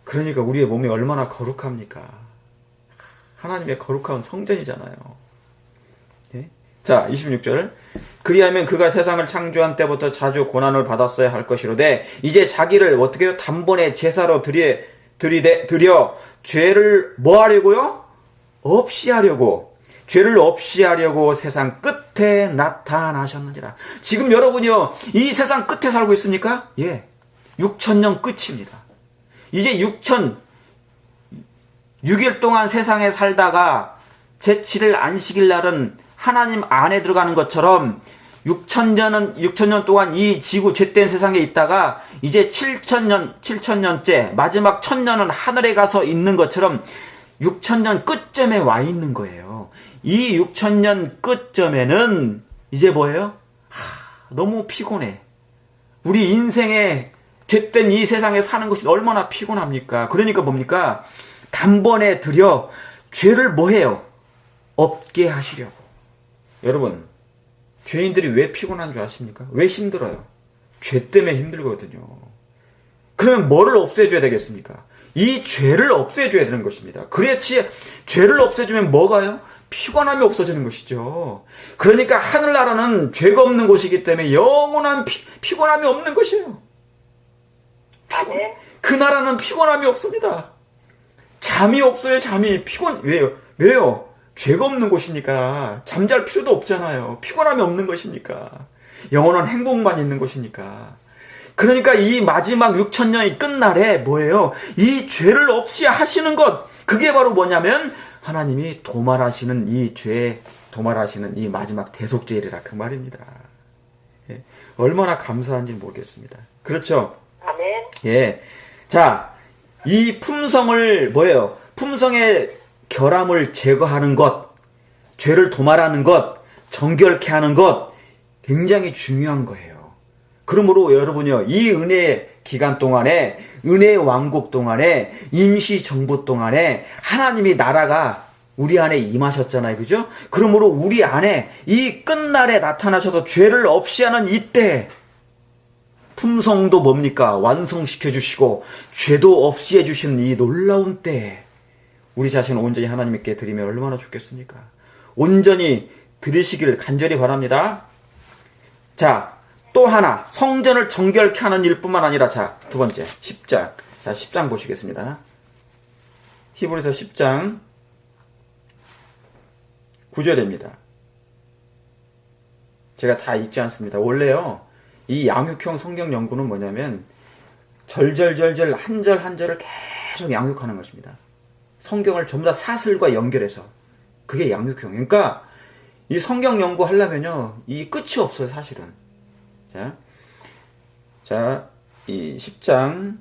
그러니까 우리의 몸이 얼마나 거룩합니까? 하나님의 거룩한 성전이잖아요. 예? 자, 26절. 그리하면 그가 세상을 창조한 때부터 자주 고난을 받았어야 할 것이로되 이제 자기를 어떻게 해요? 단번에 제사로 드려 죄를 뭐 하려고요? 없이 하려고. 죄를 없이 하려고 세상 끝에 나타나셨느니라. 지금 여러분이요, 이 세상 끝에 살고 있습니까? 예. 6,000년 끝입니다. 이제 6일 동안 세상에 살다가 제7일 안식일 날은 하나님 안에 들어가는 것처럼 6,000년 동안 이 지구 죄된 세상에 있다가 이제 7,000년째 마지막 1,000년은 하늘에 가서 있는 것처럼 6,000년 끝점에 와 있는 거예요. 이 6,000년 끝점에는 이제 뭐예요? 너무 피곤해. 우리 인생에 죄된 이 세상에 사는 것이 얼마나 피곤합니까? 그러니까 뭡니까? 단번에 들여 죄를 뭐해요? 없게 하시려고. 여러분, 죄인들이 왜 피곤한 줄 아십니까? 왜 힘들어요? 죄 때문에 힘들거든요. 그러면 뭐를 없애줘야 되겠습니까? 이 죄를 없애줘야 되는 것입니다. 그렇지, 죄를 없애주면 뭐가요? 피곤함이 없어지는 것이죠. 그러니까 하늘나라는 죄가 없는 곳이기 때문에 영원한 피곤함이 없는 것이에요. 그 나라는 피곤함이 없습니다. 잠이 없어요, 잠이. 왜요? 죄가 없는 곳이니까 잠잘 필요도 없잖아요. 피곤함이 없는 것이니까. 영원한 행복만 있는 것이니까. 그러니까 이 마지막 6,000년이 끝날에 뭐예요? 이 죄를 없이 하시는 것. 그게 바로 뭐냐면 하나님이 도말하시는 이 마지막 대속죄일이라 그 말입니다. 예. 얼마나 감사한지 모르겠습니다. 그렇죠? 아멘. 예. 자, 이 품성을 뭐예요? 품성의 결함을 제거하는 것, 죄를 도말하는 것, 정결케 하는 것 굉장히 중요한 거예요. 그러므로 여러분요, 이 은혜의 기간 동안에, 은혜의 왕국 동안에, 임시정부 동안에 하나님이 나라가 우리 안에 임하셨잖아요. 그죠? 그러므로 우리 안에 이 끝날에 나타나셔서 죄를 없이 하는 이때 품성도 뭡니까? 완성시켜 주시고 죄도 없이 해주시는 이 놀라운 때 우리 자신을 온전히 하나님께 드리면 얼마나 좋겠습니까? 온전히 드리시길 간절히 바랍니다. 자, 또 하나 성전을 정결케 하는 일뿐만 아니라, 자, 두 번째 10장. 자, 10장 보시겠습니다. 히브리서 10장 9절입니다. 제가 다 읽지 않습니다. 원래요, 이 양육형 성경 연구는 뭐냐면 절절절절 한 절 한 절을 계속 양육하는 것입니다. 성경을 전부 다 사슬과 연결해서. 그게 양육형. 그러니까 이 성경 연구하려면요, 이 끝이 없어요, 사실은. 자, 이 10장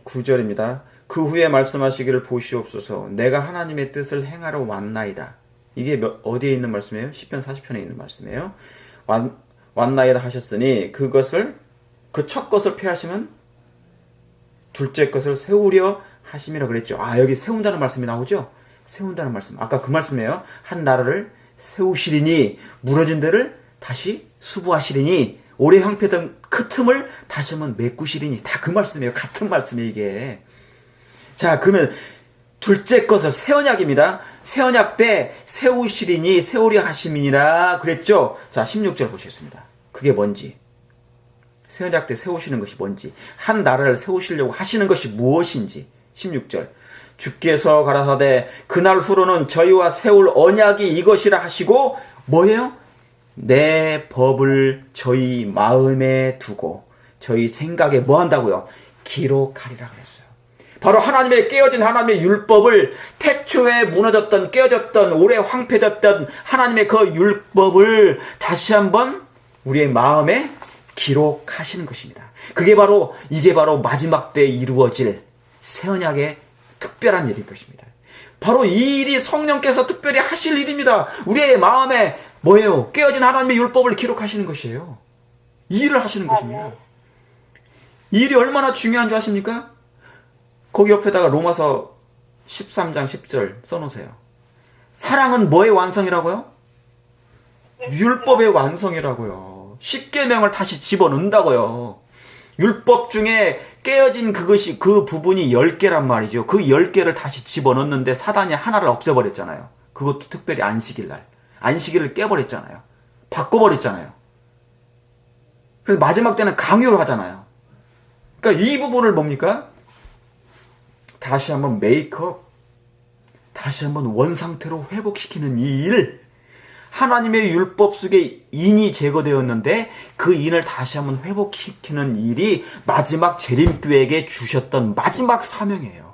9절입니다. 그 후에 말씀하시기를 보시옵소서. 내가 하나님의 뜻을 행하러 왔나이다. 이게 어디에 있는 말씀이에요? 시편 40편에 있는 말씀이에요. 왔나이다 하셨으니 그것을, 그 첫 것을 폐하시면 둘째 것을 세우려 하심이라 그랬죠. 아, 여기 세운다는 말씀이 나오죠? 세운다는 말씀. 아까 그 말씀이에요. 한 나라를 세우시리니 무너진 데를 다시 수부하시리니 오래 황폐던 그 틈을 다시 한번 메꾸시리니. 다 그 말씀이에요. 같은 말씀이에요, 이게. 자, 그러면 둘째 것을, 새 언약입니다. 새 언약 때 세우시리니 세우려 하심이니라 그랬죠. 자, 16절 보시겠습니다. 그게 뭔지, 새 언약 때 세우시는 것이 뭔지, 한 나라를 세우시려고 하시는 것이 무엇인지. 16절, 주께서 가라사대 그날 후로는 저희와 세울 언약이 이것이라 하시고, 뭐예요? 내 법을 저희 마음에 두고 저희 생각에 뭐 한다고요? 기록하리라 그랬어요. 바로 하나님의 깨어진 하나님의 율법을, 태초에 무너졌던, 깨어졌던, 오래 황폐졌던 하나님의 그 율법을 다시 한번 우리의 마음에 기록하시는 것입니다. 이게 바로 마지막 때에 이루어질 새 언약의 특별한 일일 것입니다. 바로 이 일이 성령께서 특별히 하실 일입니다. 우리의 마음에 뭐예요? 깨어진 하나님의 율법을 기록하시는 것이에요. 이 일을 하시는 것입니다. 이 일이 얼마나 중요한 줄 아십니까? 거기 옆에다가 로마서 13장 10절 써놓으세요. 사랑은 뭐의 완성이라고요? 율법의 완성이라고요. 십계명을 다시 집어넣는다고요. 율법 중에 깨어진 그것이, 그 부분이 10개란 말이죠. 그 10개를 다시 집어넣는데 사단이 하나를 없애버렸잖아요. 그것도 특별히 안식일 날. 안식일을 깨버렸잖아요. 바꿔버렸잖아요. 그래서 마지막 때는 강요를 하잖아요. 그러니까 이 부분을 뭡니까? 다시 한번 메이크업, 다시 한번 원상태로 회복시키는 이 일. 하나님의 율법 속에 인이 제거되었는데 그 인을 다시 한번 회복시키는 일이 마지막 재림교회에게 주셨던 마지막 사명이에요.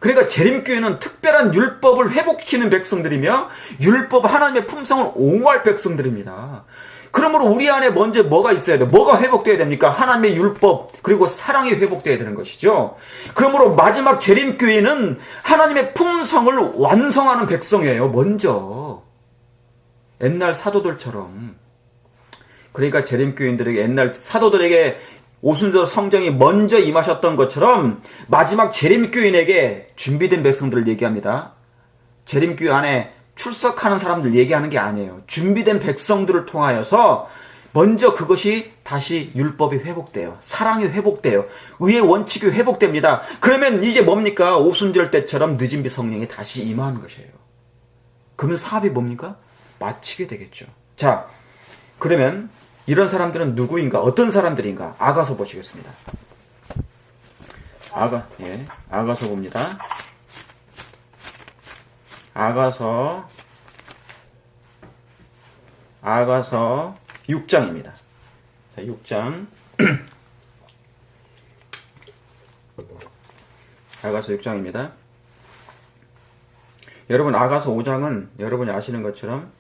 그러니까 재림교회는 특별한 율법을 회복시키는 백성들이며 율법, 하나님의 품성을 옹호할 백성들입니다. 그러므로 우리 안에 먼저 뭐가 있어야 돼요? 뭐가 회복돼야 됩니까? 하나님의 율법, 그리고 사랑이 회복돼야 되는 것이죠. 그러므로 마지막 재림교회는 하나님의 품성을 완성하는 백성이에요, 먼저. 옛날 사도들처럼. 그러니까 재림교인들에게, 옛날 사도들에게 오순절 성령이 먼저 임하셨던 것처럼 마지막 재림교인에게 준비된 백성들을 얘기합니다. 재림교회 안에 출석하는 사람들 얘기하는 게 아니에요. 준비된 백성들을 통하여서 먼저 그것이 다시 율법이 회복돼요. 사랑이 회복돼요. 의의 원칙이 회복됩니다. 그러면 이제 뭡니까? 오순절 때처럼 늦은 비 성령이 다시 임하는 것이에요. 그러면 사업이 뭡니까? 마치게 되겠죠. 자, 그러면 이런 사람들은 누구인가? 어떤 사람들인가? 아가서 보시겠습니다. 아가서 봅니다. 아가서 6장입니다. 자, 6장. 아가서 6장입니다. 여러분, 아가서 5장은 여러분이 아시는 것처럼,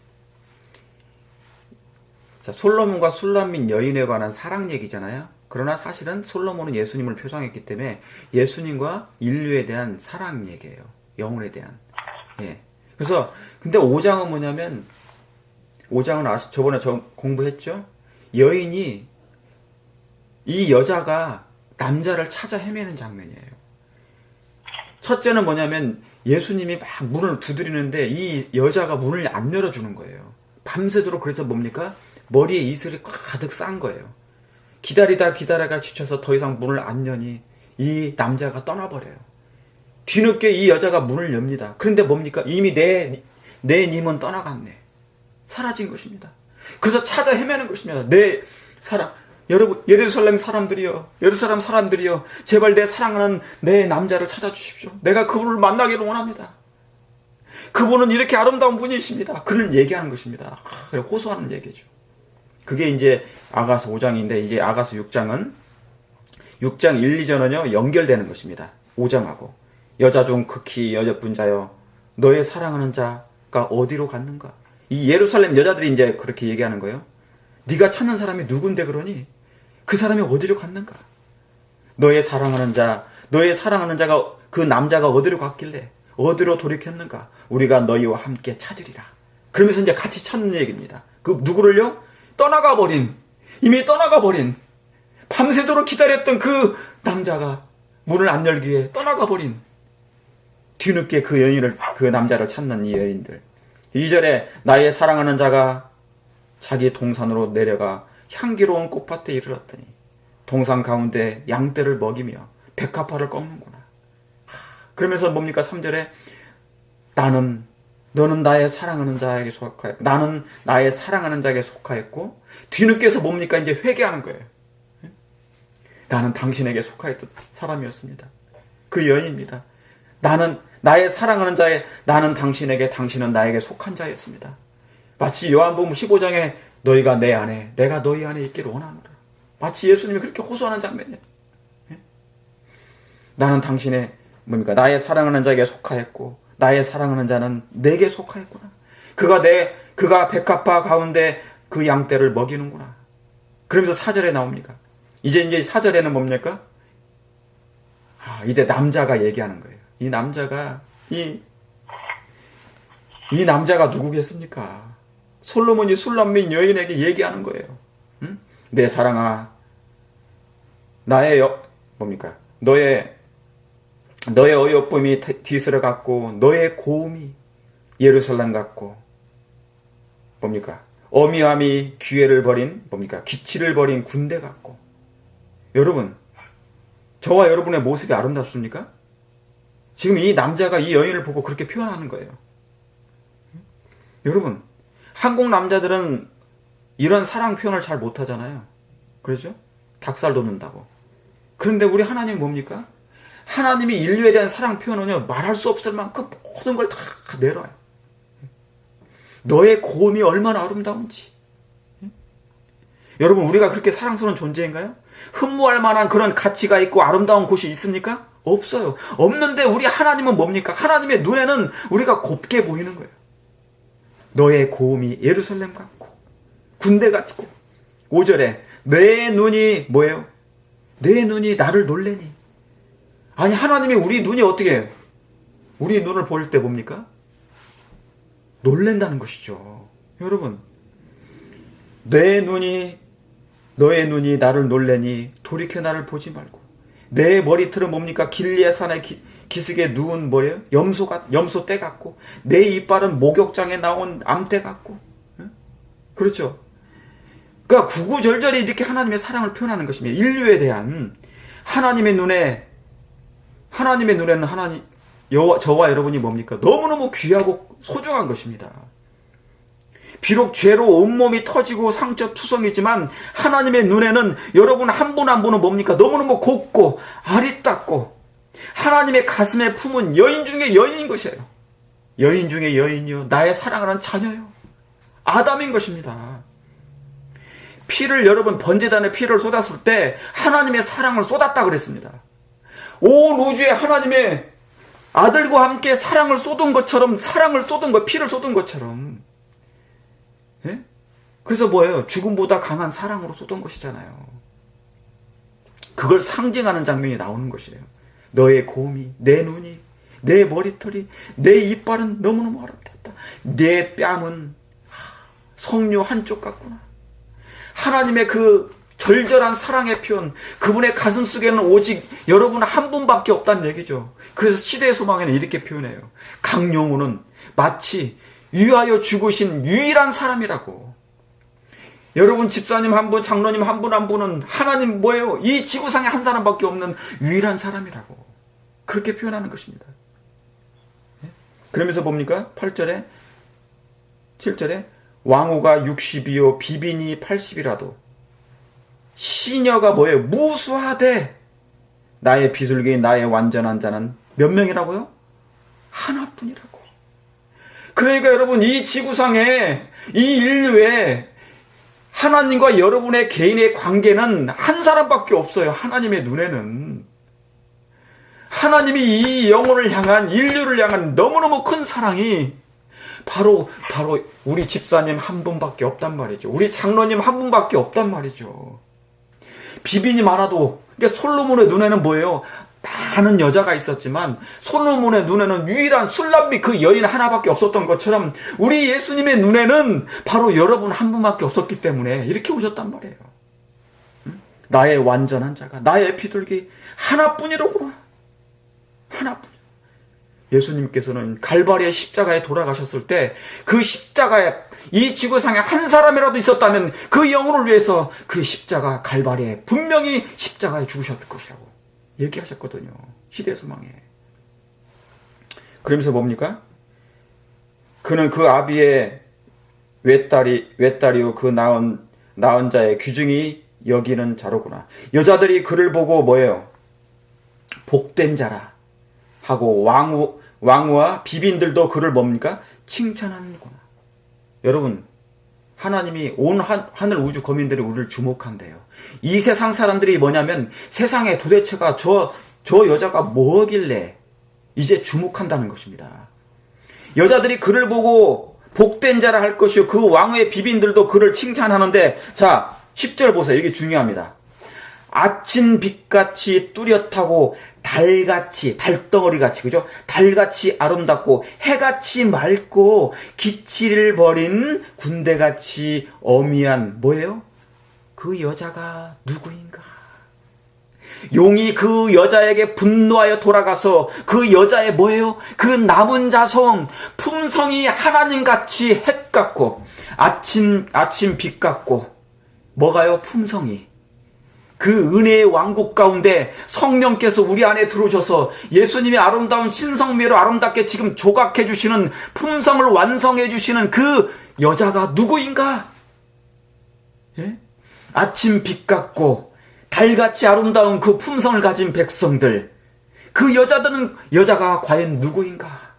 자, 솔로몬과 술람민 여인에 관한 사랑 얘기잖아요. 그러나 사실은 솔로몬은 예수님을 표상했기 때문에 예수님과 인류에 대한 사랑 얘기예요. 영혼에 대한. 예. 그래서 근데 5장은 뭐냐면, 5장은 저번에 공부했죠? 여인이, 이 여자가 남자를 찾아 헤매는 장면이에요. 첫째는 뭐냐면 예수님이 막 문을 두드리는데 이 여자가 문을 안 열어주는 거예요. 밤새도록. 그래서 뭡니까? 머리에 이슬이 가득 싼 거예요. 기다리다가 지쳐서 더 이상 문을 안 여니 이 남자가 떠나버려요. 뒤늦게 이 여자가 문을 엽니다. 그런데 뭡니까? 이미 내 님은 떠나갔네. 사라진 것입니다. 그래서 찾아 헤매는 것입니다. 내 사랑, 여러분, 예루살렘 사람들이여, 제발 내 사랑하는 내 남자를 찾아주십시오. 내가 그분을 만나기를 원합니다. 그분은 이렇게 아름다운 분이십니다. 그를 얘기하는 것입니다. 그래, 호소하는 얘기죠. 그게 이제 아가서 5장인데, 이제 아가서 6장은 6장 1, 2절은요 연결되는 것입니다. 5장하고 여자 중 극히 여자뿐 자여 너의 사랑하는 자가 어디로 갔는가? 이 예루살렘 여자들이 이제 그렇게 얘기하는 거예요. 네가 찾는 사람이 누군데 그러니? 그 사람이 어디로 갔는가? 너의 사랑하는 자가 그 남자가 어디로 갔길래 어디로 돌이켰는가? 우리가 너희와 함께 찾으리라. 그러면서 이제 같이 찾는 얘기입니다. 그 누구를요? 이미 떠나가 버린 밤새도록 기다렸던 그 남자가 문을 안 열기에 떠나가 버린 뒤늦게 그 남자를 찾는 이 여인들. 2절에 나의 사랑하는 자가 자기 동산으로 내려가 향기로운 꽃밭에 이르렀더니 동산 가운데 양떼를 먹이며 백합화를 꺾는구나. 그러면서 뭡니까? 3절에 너는 나의 사랑하는 자에게 속하였고 나는 나의 사랑하는 자에게 속하였고 뒤늦게서 뭡니까? 이제 회개하는 거예요. 나는 당신에게 속하였던 사람이었습니다. 그 여인입니다. 나의 사랑하는 자에 나는 당신에게 당신은 나에게 속한 자였습니다. 마치 요한복음 15장에 너희가 내 안에 내가 너희 안에 있기를 원하노라. 마치 예수님이 그렇게 호소하는 장면이에요. 나는 당신의 나의 사랑하는 자에게 속하였고 나의 사랑하는 자는 내게 속하였구나. 그가 백합화 가운데 그 양떼를 먹이는구나. 그러면서 4절에 나옵니까? 이제 4절에는 뭡니까? 이제 남자가 얘기하는 거예요. 이 남자가 누구겠습니까? 솔로몬이 술람민 여인에게 얘기하는 거예요. 응? 내 사랑아, 너의 어여쁨이 디스를 갖고 너의 고음이 예루살렘 같고 어미함이 기회를 버린 기치를 버린 군대 같고. 여러분, 저와 여러분의 모습이 아름답습니까? 지금 이 남자가 이 여인을 보고 그렇게 표현하는 거예요. 여러분, 한국 남자들은 이런 사랑 표현을 잘 못하잖아요. 그렇죠? 닭살 돋는다고. 그런데 우리 하나님은 뭡니까? 하나님이 인류에 대한 사랑 표현은요, 말할 수 없을 만큼 모든 걸 다 내려요. 너의 고음이 얼마나 아름다운지. 여러분, 우리가 그렇게 사랑스러운 존재인가요? 흠모할 만한 그런 가치가 있고 아름다운 곳이 있습니까? 없어요. 없는데 우리 하나님은 뭡니까? 하나님의 눈에는 우리가 곱게 보이는 거예요. 너의 고음이 예루살렘 같고 군대 같고. 5절에 내 눈이 뭐예요? 내 눈이 나를 놀래니. 아니, 하나님이 우리 눈이 어떻게 해요? 우리 눈을 볼 때 뭡니까? 놀랜다는 것이죠. 여러분, 너의 눈이 나를 놀래니 돌이켜 나를 보지 말고. 내 머리털은 뭡니까? 길리의 산에 기슭에 누운 뭐예요? 염소 떼 같고, 내 이빨은 목욕장에 나온 암떼 같고. 그렇죠? 그러니까 구구절절히 이렇게 하나님의 사랑을 표현하는 것입니다. 인류에 대한 하나님의 눈에는 저와 여러분이 뭡니까? 너무너무 귀하고 소중한 것입니다. 비록 죄로 온몸이 터지고 상처투성이지만 하나님의 눈에는 여러분 한 분 한 분은 뭡니까? 너무너무 곱고 아리따고 하나님의 가슴에 품은 여인 중에 여인인 것이에요. 여인 중에 여인이요, 나의 사랑하는 자녀요, 아담인 것입니다. 여러분 번제단에 피를 쏟았을 때 하나님의 사랑을 쏟았다 그랬습니다. 온 우주에 하나님의 아들과 함께 사랑을 쏟은 것처럼, 피를 쏟은 것처럼. 예? 그래서 뭐예요? 죽음보다 강한 사랑으로 쏟은 것이잖아요. 그걸 상징하는 장면이 나오는 것이에요. 너의 고음이, 내 눈이, 내 머리털이, 내 이빨은 너무너무 아름답다. 내 뺨은 석류 한쪽 같구나. 하나님의 그 절절한 사랑의 표현, 그분의 가슴 속에는 오직 여러분 한 분밖에 없다는 얘기죠. 그래서 시대의 소망에는 이렇게 표현해요. 강용우는 마치 위하여 죽으신 유일한 사람이라고. 여러분 집사님 한 분, 장로님 한 분은 하나님 뭐예요? 이 지구상에 한 사람밖에 없는 유일한 사람이라고. 그렇게 표현하는 것입니다. 그러면서 뭡니까? 8절에 7절에 왕후가 60이요 비빈이 80이라도 시녀가 뭐예요? 무수하되 나의 비둘기인 나의 완전한 자는 몇 명이라고요? 하나뿐이라고. 그러니까 여러분, 이 지구상에, 이 인류에 하나님과 여러분의 개인의 관계는 한 사람밖에 없어요. 하나님의 눈에는. 하나님이 이 영혼을 향한, 인류를 향한 너무너무 큰 사랑이 바로 우리 집사님 한 분밖에 없단 말이죠. 우리 장로님 한 분밖에 없단 말이죠. 비빈이 많아도, 그러니까 솔로몬의 눈에는 뭐예요? 많은 여자가 있었지만 솔로몬의 눈에는 유일한 술람비 그 여인 하나밖에 없었던 것처럼 우리 예수님의 눈에는 바로 여러분 한 분밖에 없었기 때문에 이렇게 오셨단 말이에요. 나의 완전한 자가, 나의 비둘기 하나뿐이로구나. 하나뿐. 예수님께서는 갈바리의 십자가에 돌아가셨을 때 그 십자가에 이 지구상에 한 사람이라도 있었다면 그 영혼을 위해서 그 십자가 갈바리에 분명히 십자가에 죽으셨을 것이라고 얘기하셨거든요. 시대 소망에. 그러면서 뭡니까? 그는 그 아비의 외딸이요 그 낳은 자의 귀중히 여기는 자로구나. 여자들이 그를 보고 뭐예요? 복된 자라 하고 왕후와 비빈들도 그를 뭡니까? 칭찬하는구나. 여러분, 하나님이 온 하늘 우주 거민들이 우리를 주목한대요. 이 세상 사람들이 뭐냐면 세상에 도대체가 저 여자가 뭐길래 이제 주목한다는 것입니다. 여자들이 그를 보고 복된 자라 할 것이요 그 왕의 비빈들도 그를 칭찬하는데, 자 10절 보세요. 이게 중요합니다. 아침 빛같이 뚜렷하고 달같이, 달덩어리같이, 그죠? 달같이 아름답고 해같이 맑고 기치를 버린 군대같이 어미한 뭐예요? 그 여자가 누구인가? 용이 그 여자에게 분노하여 돌아가서 그 여자의 뭐예요? 그 남은 자손 품성이 하나님같이 햇 같고 아침 빛 같고 뭐가요? 품성이 그 은혜의 왕국 가운데 성령께서 우리 안에 들어오셔서 예수님의 아름다운 신성미로 아름답게 지금 조각해 주시는 품성을 완성해 주시는 그 여자가 누구인가? 예? 아침 빛 같고 달같이 아름다운 그 품성을 가진 백성들, 그 여자가 과연 누구인가?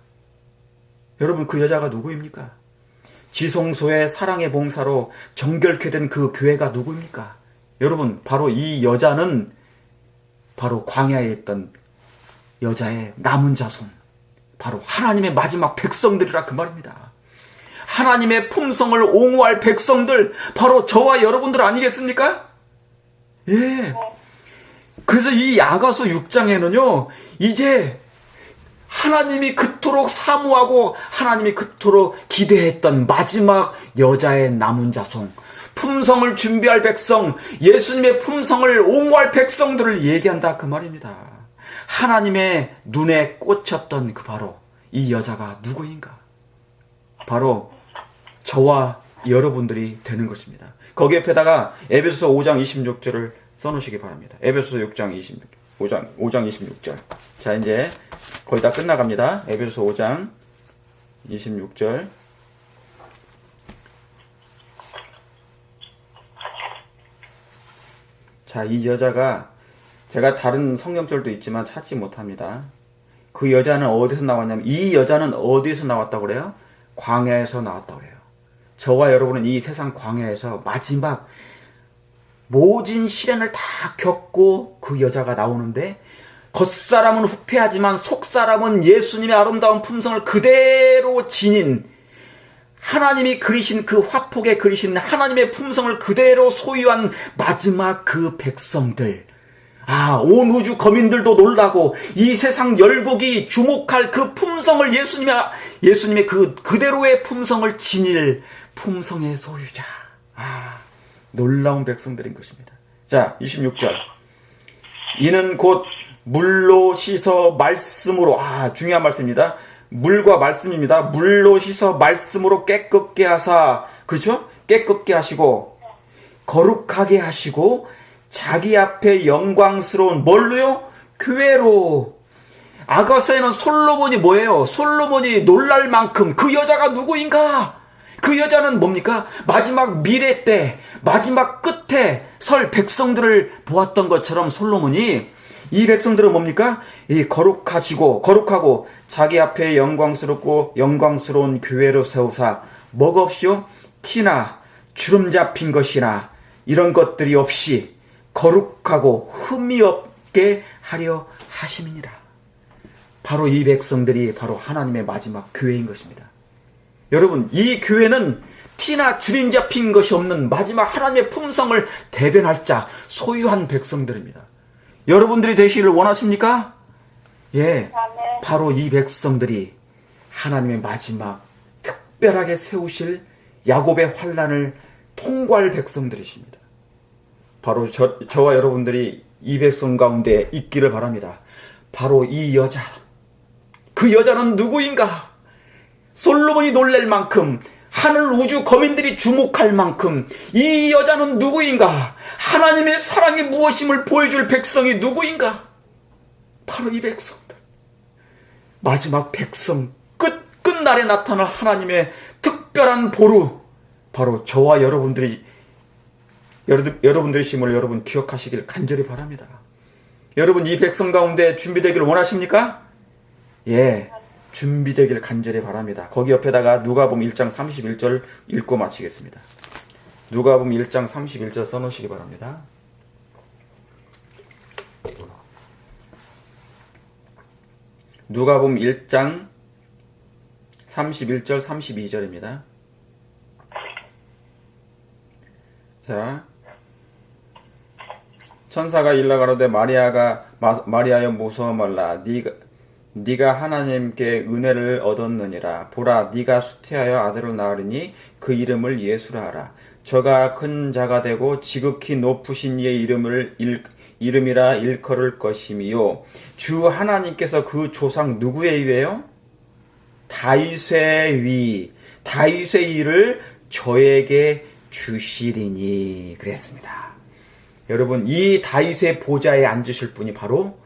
여러분, 그 여자가 누구입니까? 지성소의 사랑의 봉사로 정결케 된 그 교회가 누구입니까? 여러분, 바로 이 여자는 바로 광야에 있던 여자의 남은 자손, 바로 하나님의 마지막 백성들이라 그 말입니다. 하나님의 품성을 옹호할 백성들, 바로 저와 여러분들 아니겠습니까? 예. 그래서 이 야가서 6장에는요, 이제 하나님이 그토록 사모하고 하나님이 그토록 기대했던 마지막 여자의 남은 자손, 품성을 준비할 백성, 예수님의 품성을 옹호할 백성들을 얘기한다 그 말입니다. 하나님의 눈에 꽂혔던 그 바로 이 여자가 누구인가? 바로 저와 여러분들이 되는 것입니다. 거기 옆에다가 에베소서 5장 26절을 써놓으시기 바랍니다. 에베소서 5장 26절. 자, 이제 거의 다 끝나갑니다. 에베소서 5장 26절. 자, 이 여자가 제가 다른 성경절도 있지만 찾지 못합니다. 그 여자는 어디서 나왔냐면, 이 여자는 어디서 나왔다고 그래요? 광야에서 나왔다고 그래요. 저와 여러분은 이 세상 광야에서 마지막 모진 시련을 다 겪고 그 여자가 나오는데, 겉사람은 후패하지만 속사람은 예수님의 아름다운 품성을 그대로 지닌, 하나님이 그리신 그 화폭에 그리신 하나님의 품성을 그대로 소유한 마지막 그 백성들, 온 우주 거민들도 놀라고 이 세상 열국이 주목할 그 품성을 예수님의 그대로의 품성을 지닐 품성의 소유자, 놀라운 백성들인 것입니다. 자, 26절. 이는 곧 물로 씻어 말씀으로, 중요한 말씀입니다. 물과 말씀입니다. 물로 씻어 말씀으로 깨끗게 하사, 그렇죠? 깨끗게 하시고 거룩하게 하시고 자기 앞에 영광스러운 뭘로요? 교회로. 아가서에는 솔로몬이 뭐예요? 솔로몬이 놀랄 만큼 그 여자가 누구인가? 그 여자는 뭡니까? 마지막 미래 때, 마지막 끝에 설 백성들을 보았던 것처럼 솔로몬이 이 백성들은 뭡니까? 이 거룩하고 자기 앞에 영광스럽고 영광스러운 교회로 세우사 뭐없이요? 티나 주름 잡힌 것이나 이런 것들이 없이 거룩하고 흠이 없게 하려 하심이니라. 바로 이 백성들이 바로 하나님의 마지막 교회인 것입니다. 여러분, 이 교회는 티나 주름 잡힌 것이 없는 마지막 하나님의 품성을 대변할 자, 소유한 백성들입니다. 여러분들이 되시기를 원하십니까? 예, 아멘. 바로 이 백성들이 하나님의 마지막 특별하게 세우실 야곱의 환난을 통과할 백성들이십니다. 바로 저와 여러분들이 이 백성 가운데 있기를 바랍니다. 바로 이 여자, 그 여자는 누구인가? 솔로몬이 놀랄 만큼, 하늘 우주 거민들이 주목할 만큼 이 여자는 누구인가? 하나님의 사랑이 무엇임을 보여줄 백성이 누구인가? 바로 이 백성들. 마지막 백성, 끝날에 나타날 하나님의 특별한 보루, 바로 저와 여러분들이심을 여러분 기억하시길 간절히 바랍니다. 여러분, 이 백성 가운데 준비되기를 원하십니까? 예, 준비되길 간절히 바랍니다. 거기 옆에다가 누가복음 1장 31절 읽고 마치겠습니다. 누가복음 1장 31절 써놓으시기 바랍니다. 누가복음 1장 31절 32절입니다. 자, 천사가 일러 가로되 마리아여 무서워 말라. 네가 하나님께 은혜를 얻었느니라. 보라, 네가 수태하여 아들을 낳으리니 그 이름을 예수라 하라. 저가 큰 자가 되고 지극히 높으신 이의 이름이라 일컬을 것이미요. 주 하나님께서 그 조상 누구의 위에요? 다윗의 위를 저에게 주시리니 그랬습니다. 여러분, 이 다윗의 보좌에 앉으실 분이 바로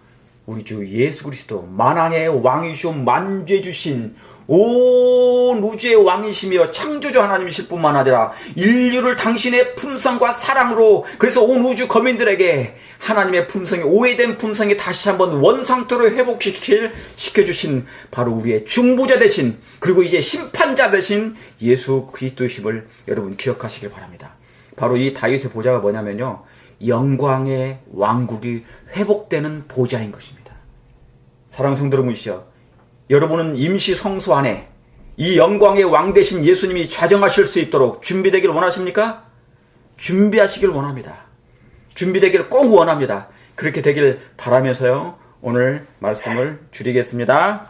우리 주 예수 그리스도, 만왕의 왕이시오 만죄 주신 온 우주의 왕이시며 창조주 하나님이실 뿐만 아니라 인류를 당신의 품성과 사랑으로, 그래서 온 우주 거민들에게 하나님의 품성이, 오해된 품성이 다시 한번 원상태로 회복시켜주신 바로 우리의 중보자 되신, 그리고 이제 심판자 되신 예수 그리스도심을 여러분 기억하시길 바랍니다. 바로 이 다윗의 보좌가 뭐냐면요, 영광의 왕국이 회복되는 보좌인 것입니다. 사랑하는 성도 여러분이시여, 여러분은 임시 성소 안에 이 영광의 왕 되신 예수님이 좌정하실 수 있도록 준비되기를 원하십니까? 준비하시길 원합니다. 준비되기를 꼭 원합니다. 그렇게 되길 바라면서요, 오늘 말씀을 줄이겠습니다.